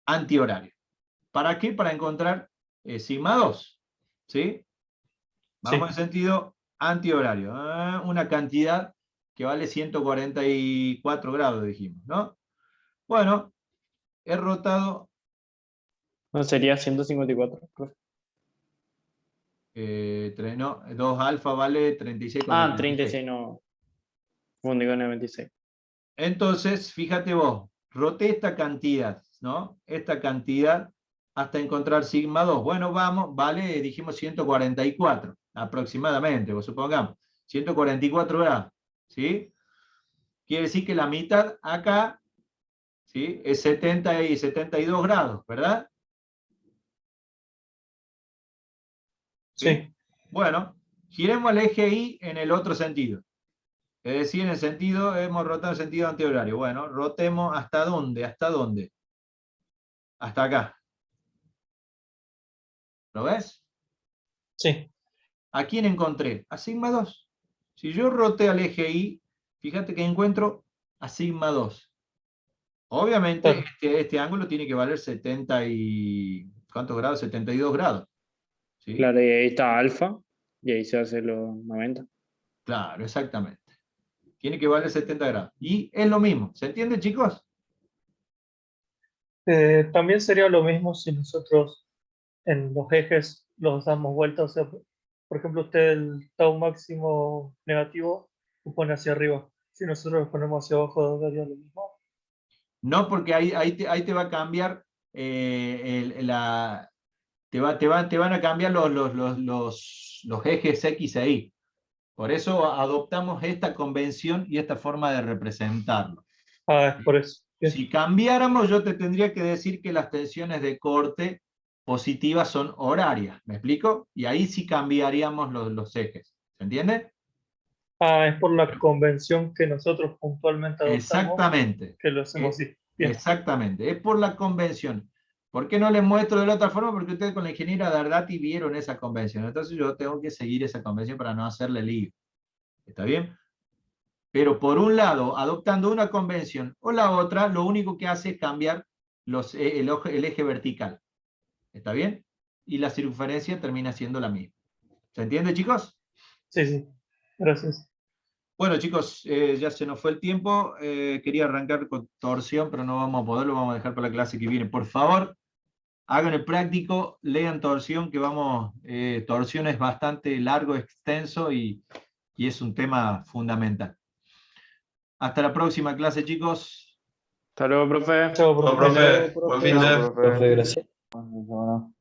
antihorario. ¿Para qué? Para encontrar sigma 2. ¿Sí? Vamos en Sí. sentido antihorario. Una cantidad que vale 144 grados, dijimos, ¿no? Bueno, he rotado... No, sería 154, profe. No, 2 alfa vale 36,86. 36, no. Confundí con el 26. Entonces, fíjate vos, roté esta cantidad, ¿no? Esta cantidad hasta encontrar sigma 2. Bueno, vamos, vale, dijimos 144 aproximadamente, vos supongamos. 144 grados, ¿sí? Quiere decir que la mitad acá, ¿sí? Es 70 y 72 grados, ¿verdad? ¿Sí? Sí. Bueno, giremos el eje Y en el otro sentido. Es decir, en el sentido, hemos rotado en sentido antihorario. Bueno, rotemos ¿hasta dónde? ¿Hasta dónde? Hasta acá. ¿Lo ves? Sí. ¿A quién encontré? A sigma 2. Si yo roteo al eje Y, fíjate que encuentro a sigma 2. Obviamente, Claro. este ángulo tiene que valer 70 y... ¿Cuántos grados? 72 grados. ¿Sí? Claro, y ahí está alfa, y ahí se hace los 90. Claro, exactamente. Tiene que valer 70 grados. Y es lo mismo. ¿Se entiende, chicos? También sería lo mismo si nosotros en los ejes los damos vuelta. O sea, por ejemplo, usted el tau máximo negativo lo pone hacia arriba. Si nosotros lo ponemos hacia abajo, daría lo mismo. No, porque ahí te va a cambiar te van a cambiar los ejes X e Y. Por eso adoptamos esta convención y esta forma de representarlo. Ah, es por eso. Bien. Si cambiáramos, yo te tendría que decir que las tensiones de corte positivas son horarias. ¿Me explico? Y ahí sí cambiaríamos los ejes. ¿Se entiende? Ah, es por la convención que nosotros puntualmente adoptamos Exactamente. que lo hacemos así. Bien. Exactamente. Es por la convención. ¿Por qué no les muestro de la otra forma? Porque ustedes con la ingeniera Dardati vieron esa convención. Entonces yo tengo que seguir esa convención para no hacerle lío. ¿Está bien? Pero por un lado, adoptando una convención o la otra, lo único que hace es cambiar el eje vertical. ¿Está bien? Y la circunferencia termina siendo la misma. ¿Se entiende, chicos? Sí, sí. Gracias. Bueno, chicos, ya se nos fue el tiempo. Quería arrancar con torsión, pero no vamos a poder, lo vamos a dejar para la clase que viene. Por favor, hagan el práctico, lean torsión, que vamos, torsión es bastante largo, extenso y es un tema fundamental. Hasta la próxima clase, chicos. Hasta luego, profe. Chao, Chao, profe. profe. Buen fin de. Profe, gracias. Bueno,